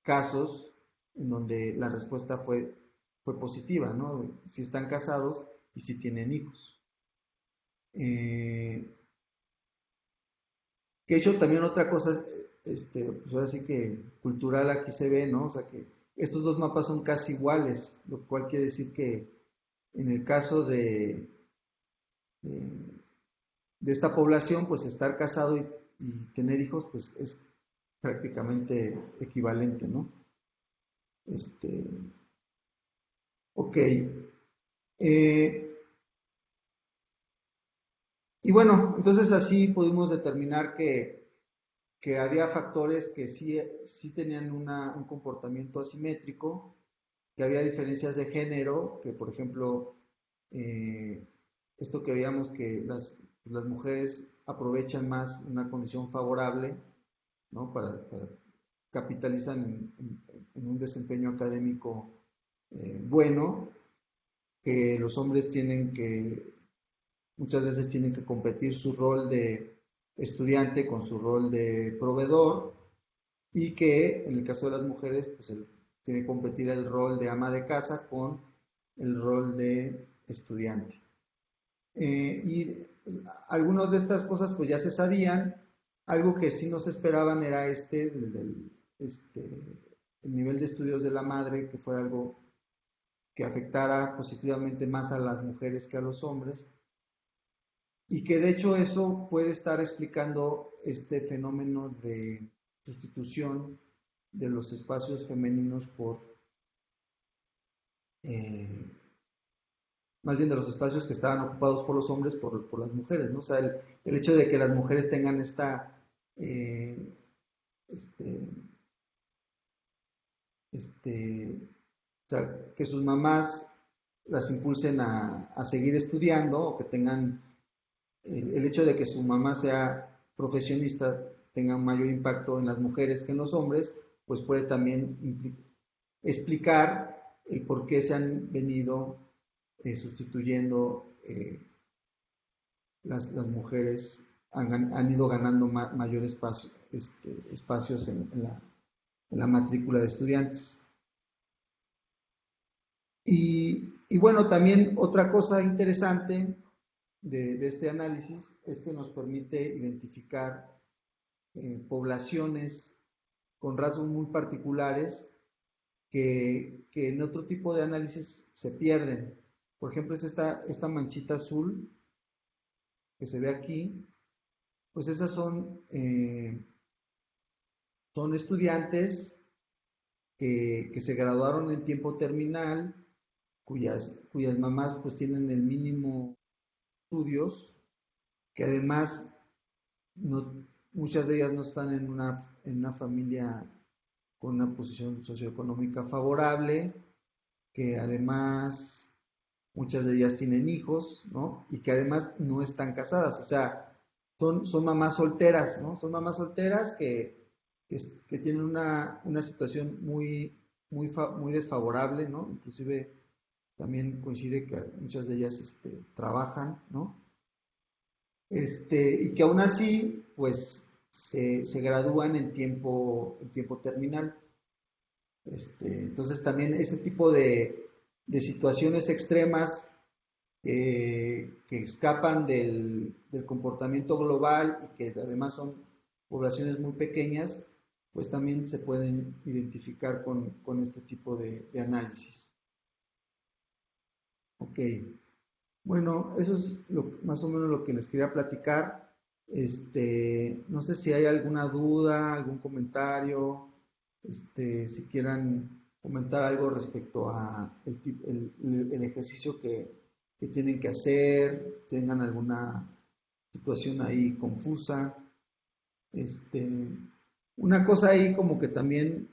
casos en donde la respuesta fue positiva, ¿no? Si están casados y si tienen hijos. Que hecho también otra cosa, pues ahora sí que cultural aquí se ve, ¿no? O sea que estos dos mapas son casi iguales, lo cual quiere decir que en el caso de esta población, pues estar casado y tener hijos, pues es prácticamente equivalente, ¿no? Ok. Y bueno, entonces así pudimos determinar que había factores que sí tenían un comportamiento asimétrico, que había diferencias de género, que por ejemplo, esto que veíamos que las mujeres aprovechan más una condición favorable, ¿no? Capitalizan en un desempeño académico bueno, que los hombres muchas veces tienen que competir su rol de estudiante con su rol de proveedor, y que en el caso de las mujeres, pues tiene que competir el rol de ama de casa con el rol de estudiante. Y algunas de estas cosas pues ya se sabían. Algo que sí no se esperaban era el nivel de estudios de la madre, que fuera algo que afectara positivamente más a las mujeres que a los hombres, y que de hecho eso puede estar explicando este fenómeno de sustitución de los espacios femeninos eh, más bien de los espacios que estaban ocupados por los hombres por las mujeres, ¿no? O sea, el hecho de que las mujeres tengan eh, este, o sea, que sus mamás las impulsen a seguir estudiando, o que tengan el hecho de que su mamá sea profesionista tenga un mayor impacto en las mujeres que en los hombres, pues puede también explicar el por qué se han venido sustituyendo, las mujeres han ido ganando mayor espacio, espacios en la matrícula de estudiantes. Y bueno, también otra cosa interesante de este análisis es que nos permite identificar poblaciones con rasgos muy particulares que en otro tipo de análisis se pierden. Por ejemplo, es esta manchita azul que se ve aquí, pues esas son estudiantes que se graduaron en tiempo terminal, cuyas mamás pues tienen el mínimo estudios, que además no, muchas de ellas no están en una familia con una posición socioeconómica favorable, que además muchas de ellas tienen hijos, ¿no? Y que además no están casadas, o sea, son mamás solteras, ¿no? Son mamás solteras que tienen una situación muy desfavorable, ¿no? Inclusive también coincide que muchas de ellas trabajan, ¿no? Y que aún así, pues, se gradúan en tiempo terminal. Entonces también ese tipo de situaciones extremas que escapan del comportamiento global y que además son poblaciones muy pequeñas, pues también se pueden identificar con este tipo de análisis. Ok, bueno, eso es más o menos lo que les quería platicar. No sé si hay alguna duda, algún comentario, si quieran comentar algo respecto a el ejercicio que tienen que hacer, tengan alguna situación ahí confusa. Este, una cosa ahí como que también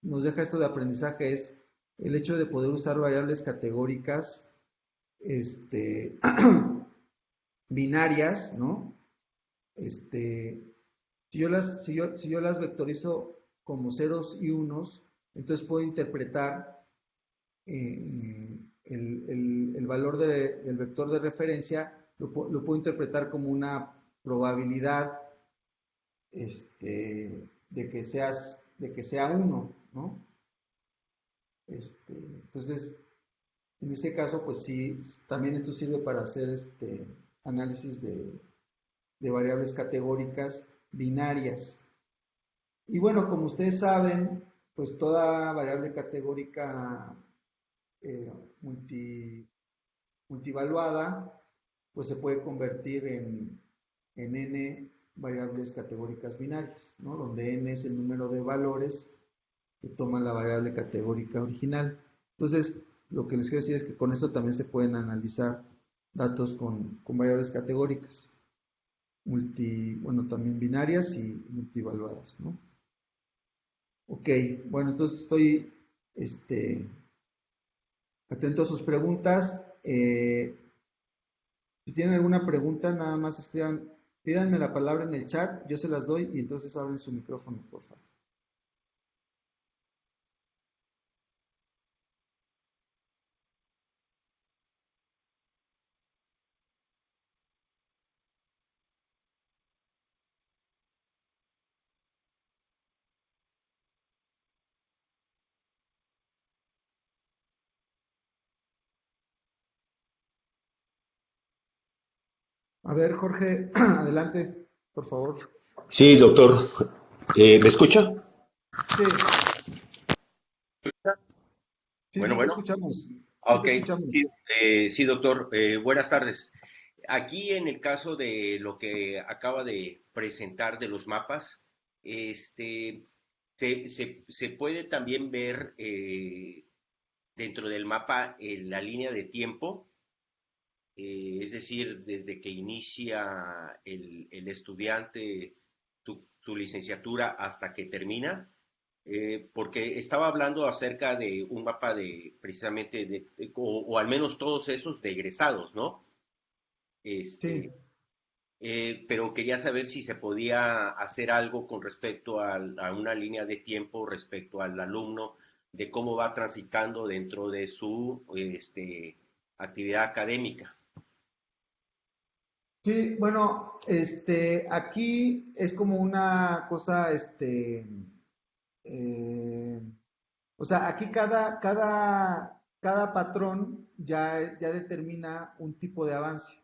nos deja esto de aprendizaje es el hecho de poder usar variables categóricas, este, binarias, ¿no? Si yo las vectorizo como ceros y unos, entonces puedo interpretar el valor del vector de referencia, lo puedo interpretar como una probabilidad de que sea uno, ¿no? Entonces, en ese caso, pues sí, también esto sirve para hacer análisis de variables categóricas binarias. Y bueno, como ustedes saben, pues toda variable categórica eh, multi, multivaluada, pues se puede convertir en n variables categóricas binarias, ¿no? Donde n es el número de valores que toma la variable categórica original. Entonces, lo que les quiero decir es que con esto también se pueden analizar datos con variables categóricas, bueno, también binarias y multivaluadas, ¿no? Ok, bueno, entonces estoy atento a sus preguntas. Si tienen alguna pregunta, nada más escriban, pídanme la palabra en el chat, yo se las doy y entonces abren su micrófono, por favor. A ver, Jorge, adelante, por favor. Sí, doctor. ¿Me escucha? Sí, sí, Bueno, sí te bueno. escuchamos. Sí te Ok. escuchamos. Sí, sí, doctor. Buenas tardes. Aquí en el caso de lo que acaba de presentar de los mapas, este, se puede también ver dentro del mapa la línea de tiempo, es decir, desde que inicia el estudiante su licenciatura hasta que termina. Porque estaba hablando acerca de un mapa de precisamente o al menos todos esos de egresados, ¿no? Sí. Este, pero quería saber si se podía hacer algo con respecto a una línea de tiempo respecto al alumno, de cómo va transitando dentro de su actividad académica. Sí, bueno, aquí es como una cosa, eh, o sea, aquí cada patrón ya determina un tipo de avance.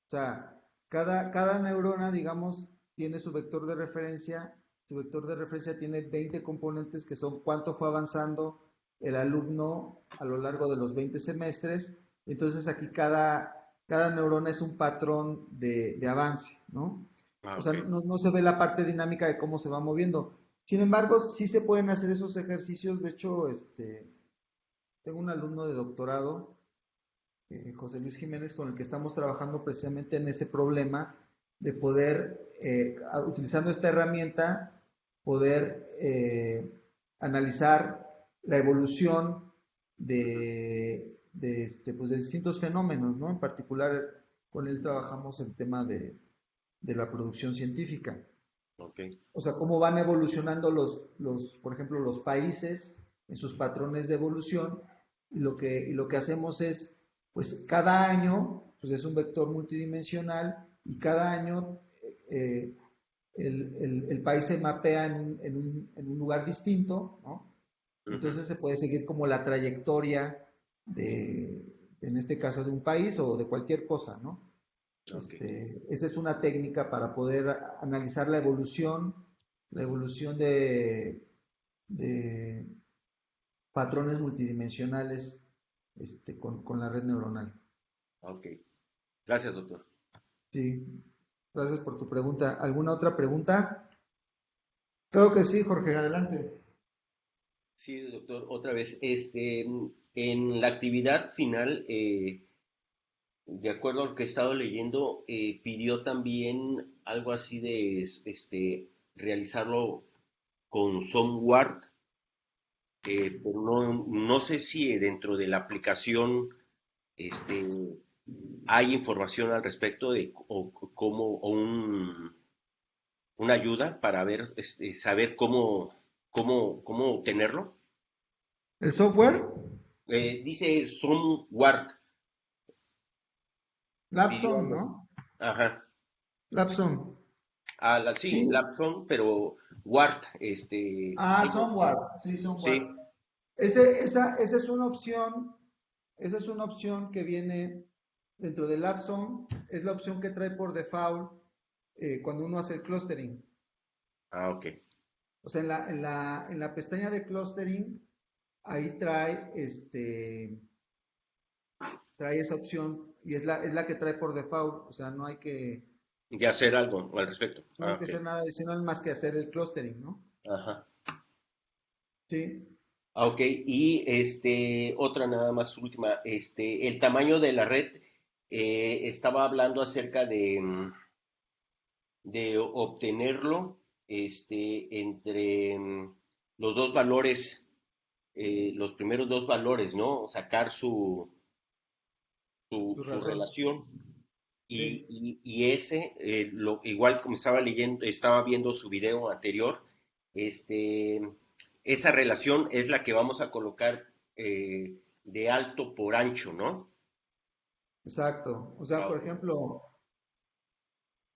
O sea, cada neurona, digamos, tiene su vector de referencia. Su vector de referencia tiene 20 componentes que son cuánto fue avanzando el alumno a lo largo de los 20 semestres. Entonces aquí cada neurona es un patrón de avance, ¿no? Ah, O sea, ok. no se ve la parte dinámica de cómo se va moviendo. Sin embargo, sí se pueden hacer esos ejercicios. De hecho, tengo un alumno de doctorado, José Luis Jiménez, con el que estamos trabajando precisamente en ese problema de poder, utilizando esta herramienta, poder analizar la evolución pues de distintos fenómenos, ¿no? En particular, con él trabajamos el tema de la producción científica. Okay. O sea, cómo van evolucionando por ejemplo, los países en sus patrones de evolución, y lo que hacemos es, pues cada año, pues es un vector multidimensional, y cada año eh, el país se mapea en un lugar distinto, ¿no? Ujú. Entonces se puede seguir como la trayectoria en este caso, de un país o de cualquier cosa, ¿no? Okay. Esta es una técnica para poder analizar la evolución de patrones multidimensionales, con la red neuronal. Okay. Gracias, doctor. Sí, gracias por tu pregunta. ¿Alguna otra pregunta? Claro que sí, Jorge, adelante. Sí, doctor, otra vez, en la actividad final, de acuerdo a lo que he estado leyendo, pidió también algo así de, realizarlo con software, pero no sé si dentro de la aplicación, este, hay información al respecto de o cómo, una ayuda para ver, saber cómo obtenerlo. ¿El software? Dice software, pidió Lapson, algo así. ¿no? Ajá. Lapson. Sí, Sí. Lapson, pero Word, Ah, digo, software. Sí, software. sí, Esa es una opción. Esa es una opción que viene dentro del Lapson. Es la opción que trae por default cuando uno hace el clustering. ok, O sea, en la pestaña de clustering, ahí trae esa opción, y es la que trae por default. O sea, no hay que, de hacer algo al respecto. no hay que Ok, hacer nada adicional más que hacer el clustering, ¿no? ajá. Sí, Ok, y otra nada más última, el tamaño de la red, estaba hablando acerca de obtenerlo, entre los dos valores, los primeros dos valores, ¿no? Sacar tu su razón. relación. Sí, Y ese, igual como estaba leyendo, estaba viendo su video anterior, este, esa relación es la que vamos a colocar, de alto por ancho, ¿no? exacto. O sea, Ah, por ok. ejemplo,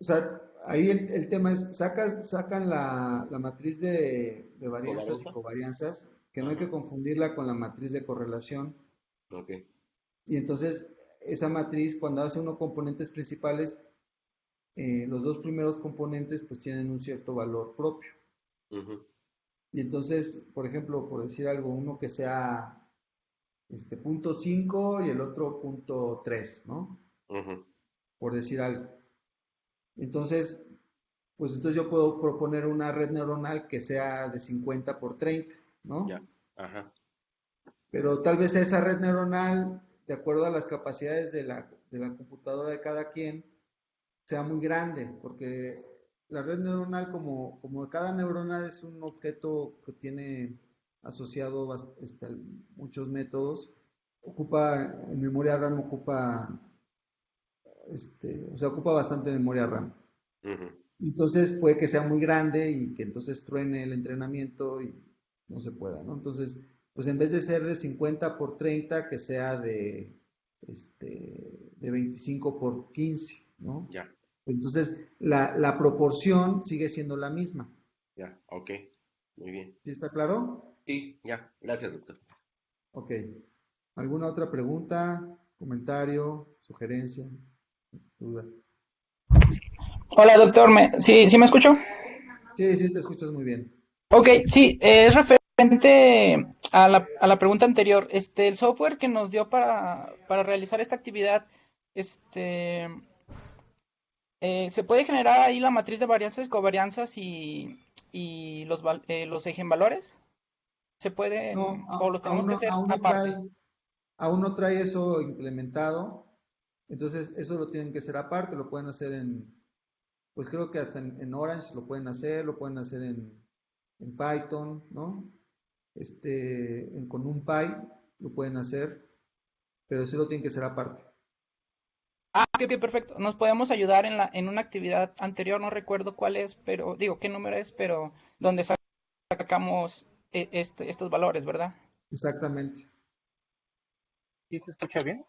o sea, ahí el tema es, sacan la matriz de varianzas y ¿Covarianza? covarianzas, que no hay que Ajá, confundirla con la matriz de correlación. ok. Y entonces, esa matriz, cuando hace uno componentes principales, los dos primeros componentes pues tienen un cierto valor propio. Ujú, Y entonces, por ejemplo, por decir algo, uno que sea punto 5 y el otro punto 3, ¿no? ujú, Por decir algo. Entonces, pues entonces yo puedo proponer una red neuronal que sea de 50 por 30, ya, ¿no? ajá, Pero tal vez esa red neuronal, de acuerdo a las capacidades de la computadora de cada quien, sea muy grande, porque la red neuronal, como cada neurona es un objeto que tiene asociado muchos métodos, en memoria RAM ocupa bastante memoria RAM. ujú, Entonces puede que sea muy grande y que entonces truene el entrenamiento y no se pueda, ¿no? Entonces, pues en vez de ser de 50 por 30, que sea de 25 por 15, ¿no? ya, Entonces, la proporción sigue siendo la misma. ya, ok, muy bien. ¿Sí está claro? Sí, ya, gracias, doctor. Ok. ¿Alguna otra pregunta, comentario, sugerencia, duda? Hola, doctor. ¿Sí, sí me escucho? Sí, sí, te escuchas muy bien. Ok, sí, es referente a la pregunta anterior. El software que nos dio para realizar esta actividad, este, ¿Se puede generar ahí la matriz de varianzas, covarianzas y los eigenvalores? ¿Se puede No, o los tenemos que hacer aparte? aún no trae eso implementado, entonces eso lo tienen que hacer aparte, lo pueden hacer pues creo que hasta en Orange lo pueden hacer en Python, ¿no? Con NumPy lo pueden hacer, pero sí lo tienen que hacer aparte. Ah, ok, ok, perfecto. Nos podemos ayudar en una actividad anterior, no recuerdo cuál es, pero digo qué número es, pero donde sacamos estos valores, ¿verdad? Exactamente. ¿Sí se escucha bien?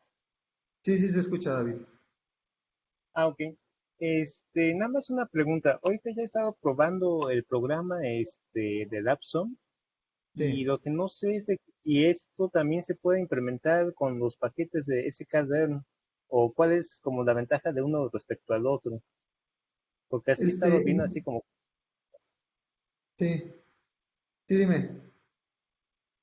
Sí, sí se escucha, David. Ah, ok. Nada más una pregunta. Ahorita ya he estado probando el programa de Lapson y Sí. lo que no sé es de si esto también se puede implementar con los paquetes de sklearn o cuál es como la ventaja de uno respecto al otro. Porque así he estado Este, viendo así como... sí, sí, dime.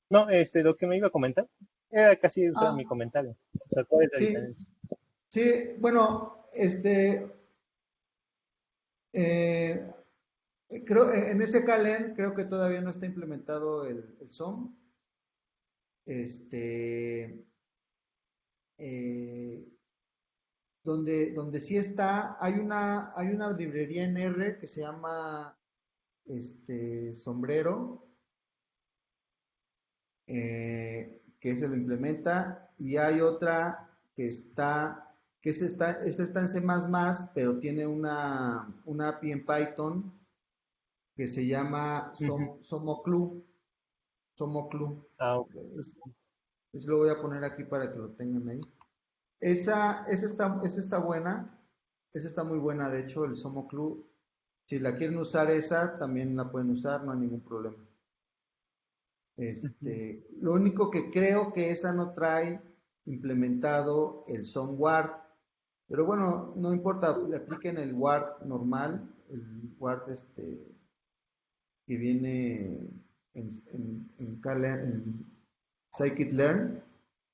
No, lo que me iba a comentar era casi, o sea, Ah, mi comentario. O sea, ¿cuál es la sí, diferencia? sí, bueno, eh, creo, en ese Calen creo que todavía no está implementado el SOM. Este, eh, donde sí está, hay una librería en R que se llama Sombrero, que se lo implementa, y hay otra esta está en C++, pero tiene una API en Python que se llama Ujú. Somoclu. Somoclu. Ah, ok. Es- lo voy a poner aquí para que lo tengan ahí. Esa está buena, esa está muy buena, de hecho, el Somoclu. Si la quieren usar esa, también la pueden usar, no hay ningún problema. Ujú. Lo único que creo que esa no trae implementado el SOMWARD, pero bueno, no importa, le apliquen el WARD normal, el WARD que viene en Scikit-learn,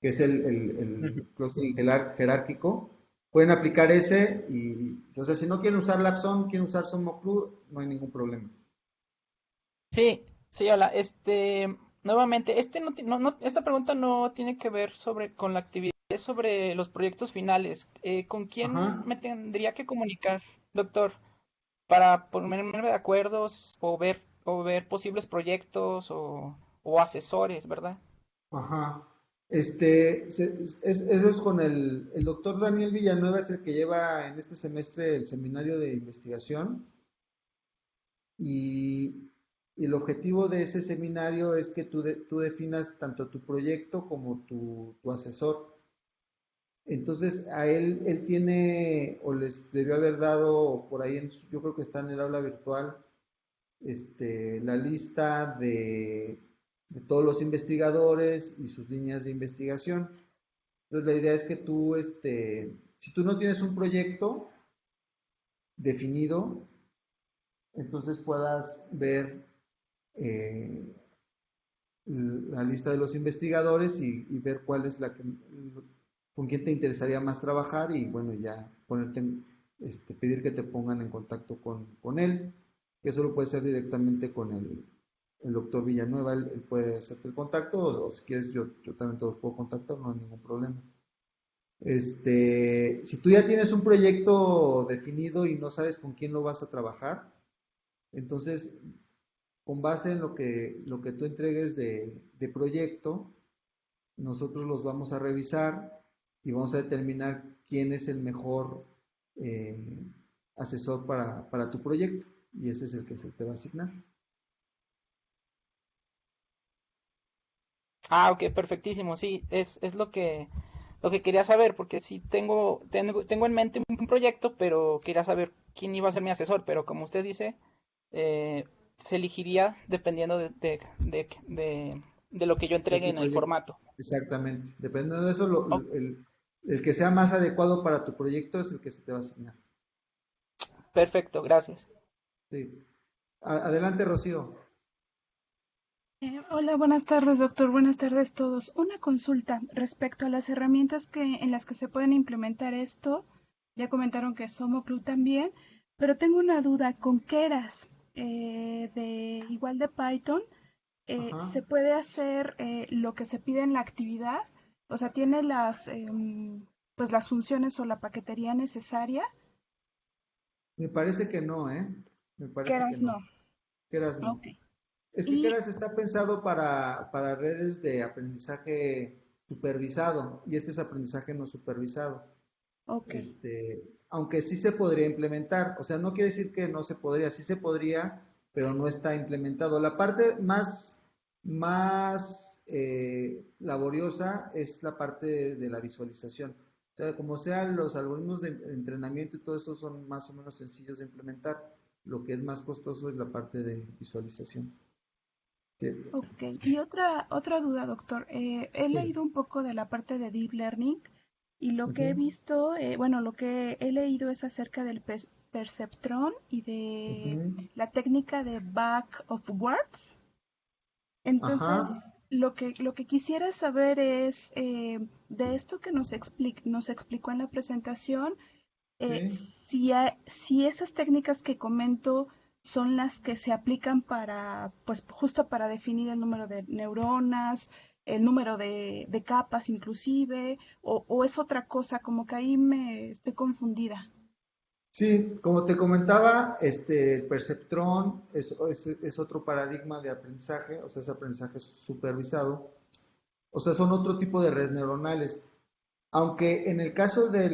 que es Ujú. el clustering jerárquico. Pueden aplicar ese y, o sea, si no quieren usar Lapson, quieren usar SOMOCLU, no hay ningún problema. Sí, sí, hola. Nuevamente, esta pregunta no tiene que ver con la actividad, es sobre los proyectos finales. ¿Con quién Ajá. me tendría que comunicar, doctor, para ponerme de acuerdos o ver posibles proyectos o asesores, ¿verdad? Ajá. Eso es con el doctor Daniel Villanueva, es el que lleva en este semestre el seminario de investigación y, y el objetivo de ese seminario es que tú definas tanto tu proyecto como tu asesor. Entonces, él tiene, o les debió haber dado por ahí, yo creo que está en el aula virtual, la lista de todos los investigadores y sus líneas de investigación. Entonces, la idea es que tú, si tú no tienes un proyecto definido, entonces puedas ver eh, la lista de los investigadores y ver cuál es con quién te interesaría más trabajar y bueno, ya pedir que te pongan en contacto con él, que eso lo puede hacer directamente con el doctor Villanueva, él puede hacerte el contacto o si quieres yo también te lo puedo contactar, no hay ningún problema. Si tú ya tienes un proyecto definido y no sabes con quién lo vas a trabajar, entonces con base en lo que tú entregues de proyecto, nosotros los vamos a revisar y vamos a determinar quién es el mejor eh, asesor para tu proyecto y ese es el que se te va a asignar. Ah, ok, perfectísimo. Sí, es lo que quería saber, porque sí tengo en mente un proyecto, pero quería saber quién iba a ser mi asesor, pero como usted dice, eh, se elegiría dependiendo de lo que yo De entregue tu en el proyecto. formato. Exactamente. Dependiendo de eso, Oh, el que sea más adecuado para tu proyecto es el que se te va a asignar. perfecto, gracias. Sí. Adelante, Rocío. Hola, buenas tardes, doctor. Buenas tardes todos. Una consulta respecto a las herramientas en las que se pueden implementar esto. ya comentaron que SOMOCLU también, pero tengo una duda con Keras, igual de Python, Ajá. ¿se puede hacer lo que se pide en la actividad? O sea, ¿tiene pues las funciones o la paquetería necesaria? Me parece que no, ¿eh? Me parece que Keras no. no. Keras no. Ok. Es que Y, Keras está pensado para redes de aprendizaje supervisado y este es aprendizaje no supervisado. ok. Aunque sí se podría implementar, o sea, no quiere decir que no se podría, sí se podría, pero no está implementado. La parte más laboriosa es la parte de la visualización. O sea, como sean los algoritmos de entrenamiento y todo eso son más o menos sencillos de implementar. Lo que es más costoso es la parte de visualización. Sí, Ok, y otra duda, doctor. He sí. leído un poco de la parte de Deep Learning y lo que he Ujú, visto, bueno, lo que he leído es acerca del perceptron y de ujú. la técnica de back of words. Entonces, Ajá, lo que quisiera saber es, de esto que nos explicó en la presentación, sí. si esas técnicas que comento son las que se aplican para, pues justo para definir el número de neuronas, el número de capas inclusive, o es otra cosa, como que ahí me estoy confundida. Sí, como te comentaba, el perceptrón es otro paradigma de aprendizaje, o sea, es aprendizaje supervisado, o sea, son otro tipo de redes neuronales. Aunque en el caso del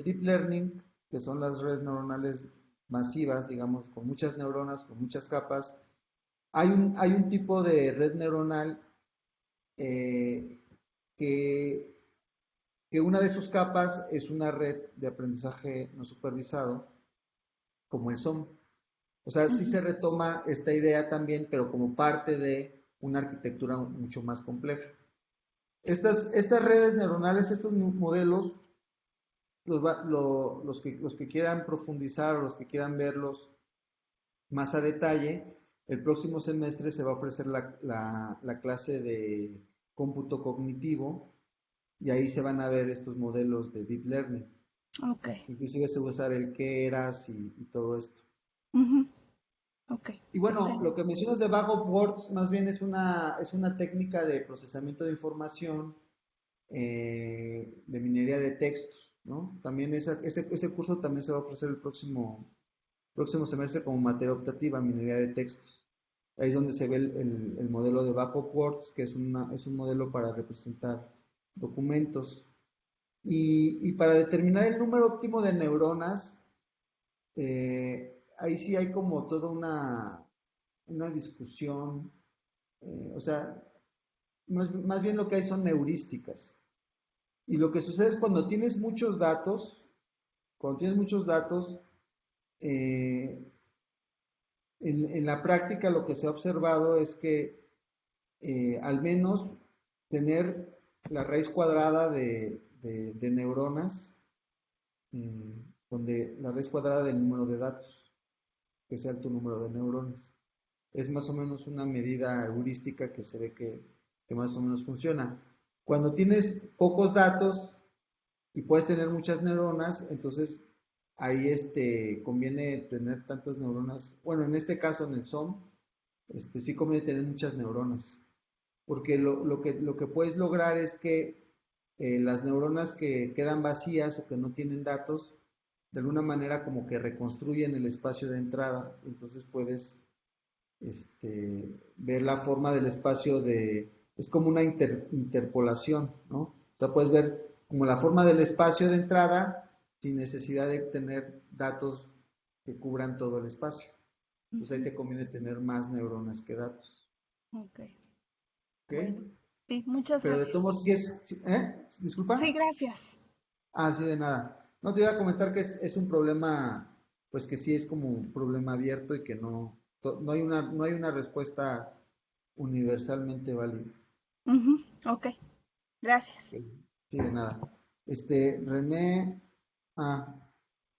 deep learning, que son las redes neuronales masivas, digamos, con muchas neuronas, con muchas capas, hay un tipo de red neuronal eh, que, que una de sus capas es una red de aprendizaje no supervisado, como el SOM. O sea, sí Ujú. se retoma esta idea también, pero como parte de una arquitectura mucho más compleja. Estas redes neuronales, estos modelos, los que quieran profundizar o los que quieran verlos más a detalle, el próximo semestre se va a ofrecer la clase de cómputo cognitivo y ahí se van a ver estos modelos de deep learning. Ok, Inclusive se va a usar el Keras y todo esto. ujú, ok, Y bueno, lo excelente. que mencionas de bag of words más bien es una técnica de procesamiento de información de minería de textos, ¿no? También ese curso también se va a ofrecer el próximo semestre como materia optativa, minería de textos. Ahí es donde se ve el modelo de bag of words, que es un modelo para representar documentos. Y para determinar el número óptimo de neuronas, ahí sí hay como toda una discusión, o sea, más bien lo que hay son heurísticas. Y lo que sucede es cuando tienes muchos datos, eh, en la práctica lo que se ha observado es que al menos tener la raíz cuadrada de neuronas, eh, donde la raíz cuadrada del número de datos, que sea tu número de neuronas. Es más o menos una medida heurística que se ve que más o menos funciona. Cuando tienes pocos datos y puedes tener muchas neuronas, entonces ahí conviene tener tantas neuronas. Bueno, en este caso en el SOM, sí conviene tener muchas neuronas, porque lo que puedes lograr es que las neuronas que quedan vacías o que no tienen datos, de alguna manera como que reconstruyen el espacio de entrada, entonces puedes ver la forma del espacio es como una interpolación, ¿no? O sea, puedes ver como la forma del espacio de entrada sin necesidad de tener datos que cubran todo el espacio. Entonces ahí Ujú, te conviene tener más neuronas que datos. ok, ¿Ok? bueno, sí, muchas Pero de todos gracias. modos, ¿eh? Sí, Disculpa. gracias. Ah, sí, de nada. No te iba a comentar que es un problema, pues que sí es como un problema abierto y que no hay una respuesta universalmente válida. Ujú, ok, gracias. Ok, sí, de nada. René, ah,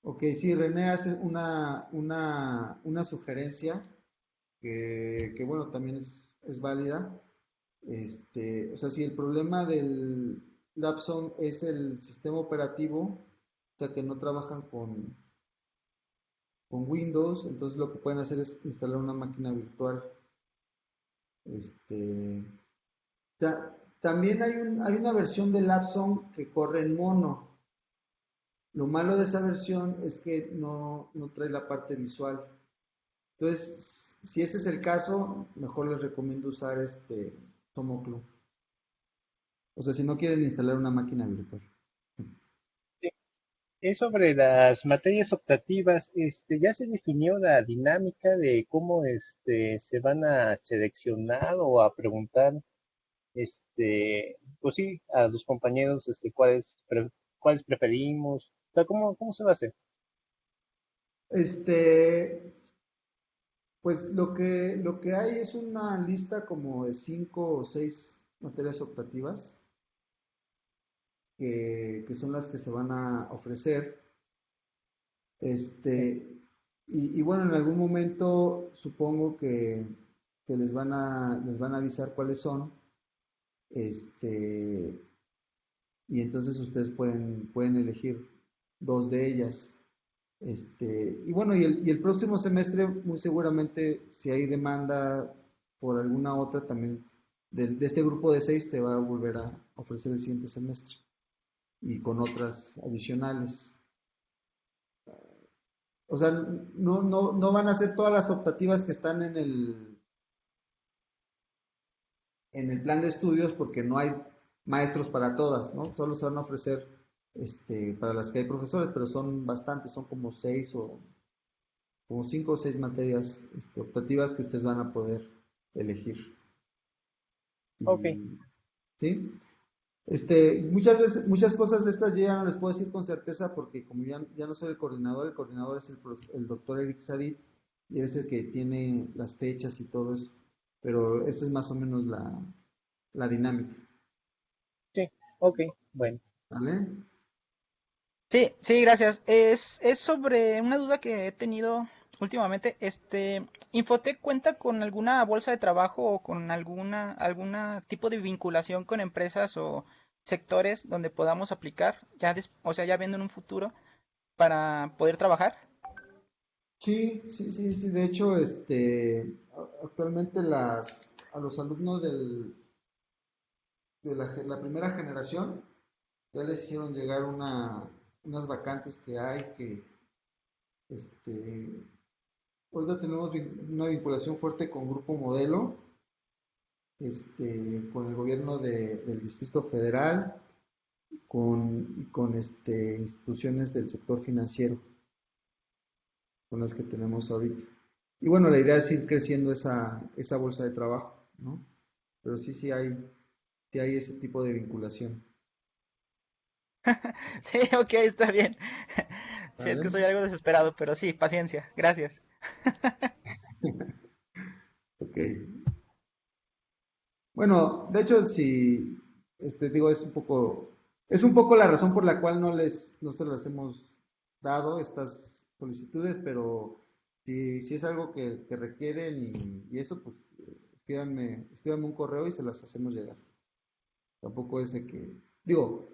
ok, sí, René hace una sugerencia que bueno, también es válida. O sea, si el problema del Lapson es el sistema operativo, o sea que no trabajan con Windows, entonces lo que pueden hacer es instalar una máquina virtual. Este, también hay una versión de Lapson que corre en mono. Lo malo de esa versión es que no trae la parte visual. Entonces, si ese es el caso, mejor les recomiendo usar SomoClue. O sea, si no quieren instalar una máquina virtual. Sí. Es sobre las materias optativas. Ya se definió la dinámica de cómo se van a seleccionar o a preguntar, pues sí, a los compañeros, cuáles preferimos. O sea, ¿cómo se va a hacer? Este, pues lo que hay es una lista como de 5 o 6 materias optativas que son las que se van a ofrecer. Y bueno, en algún momento supongo que les van a avisar cuáles son. Este, y entonces ustedes pueden elegir 2 de ellas. Y bueno, y el próximo semestre, muy seguramente, si hay demanda por alguna otra, también de este grupo de 6 te va a volver a ofrecer el siguiente semestre y con otras adicionales. O sea, no van a ser todas las optativas que están en el plan de estudios porque no hay maestros para todas, ¿no? Solo se van a ofrecer para las que hay profesores, pero son bastantes, son como 5 o 6 materias optativas que ustedes van a poder elegir. Ok, Y, ¿sí? Muchas veces, muchas cosas de estas yo ya no les puedo decir con certeza porque como ya no soy el coordinador es el doctor Eric Sadit y él es el que tiene las fechas y todo eso. Pero esta es más o menos la dinámica, sí, ok, bueno. ¿vale? Sí, sí, gracias. Es sobre una duda que he tenido últimamente. ¿Infotec cuenta con alguna bolsa de trabajo o con alguna tipo de vinculación con empresas o sectores donde podamos aplicar, o sea, ya viendo en un futuro para poder trabajar? Sí, sí, sí, sí. De hecho, actualmente a los alumnos de la primera generación ya les hicieron llegar unas vacantes que hay que, este, ahorita tenemos una vinculación fuerte con Grupo Modelo, con el gobierno del Distrito Federal, y con instituciones del sector financiero, con las que tenemos ahorita. Y bueno, la idea es ir creciendo esa bolsa de trabajo, ¿no? Pero sí hay ese tipo de vinculación, Sí, ok, está bien. Sí, es ¿vale? que soy algo desesperado, pero sí, paciencia. Gracias. Ok. Bueno, de hecho, si, digo, es un poco la razón por la cual no se las hemos dado estas solicitudes, pero si es algo que requieren y eso, pues escríbanme un correo y se las hacemos llegar. Tampoco es de que, digo,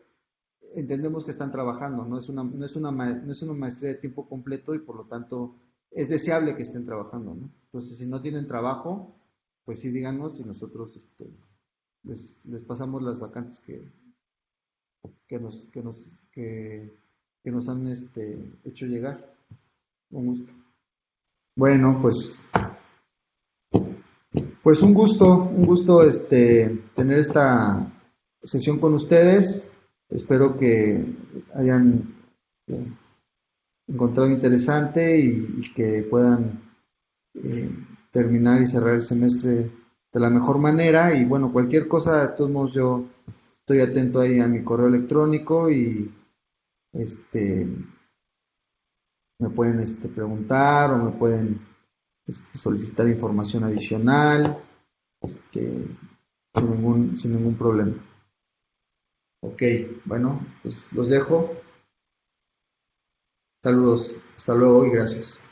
entendemos que están trabajando, no es una maestría de tiempo completo y por lo tanto es deseable que estén trabajando, ¿no? Entonces, si no tienen trabajo, pues sí díganos y nosotros les pasamos las vacantes que nos han hecho llegar. Un gusto. Bueno, pues un gusto tener esta sesión con ustedes. Espero que hayan eh, encontrado interesante y que puedan eh, terminar y cerrar el semestre de la mejor manera. Y bueno, cualquier cosa, de todos modos, yo estoy atento ahí a mi correo electrónico y este me pueden preguntar o me pueden solicitar información adicional sin ningún problema. Ok, bueno, pues los dejo. Saludos, hasta luego y gracias.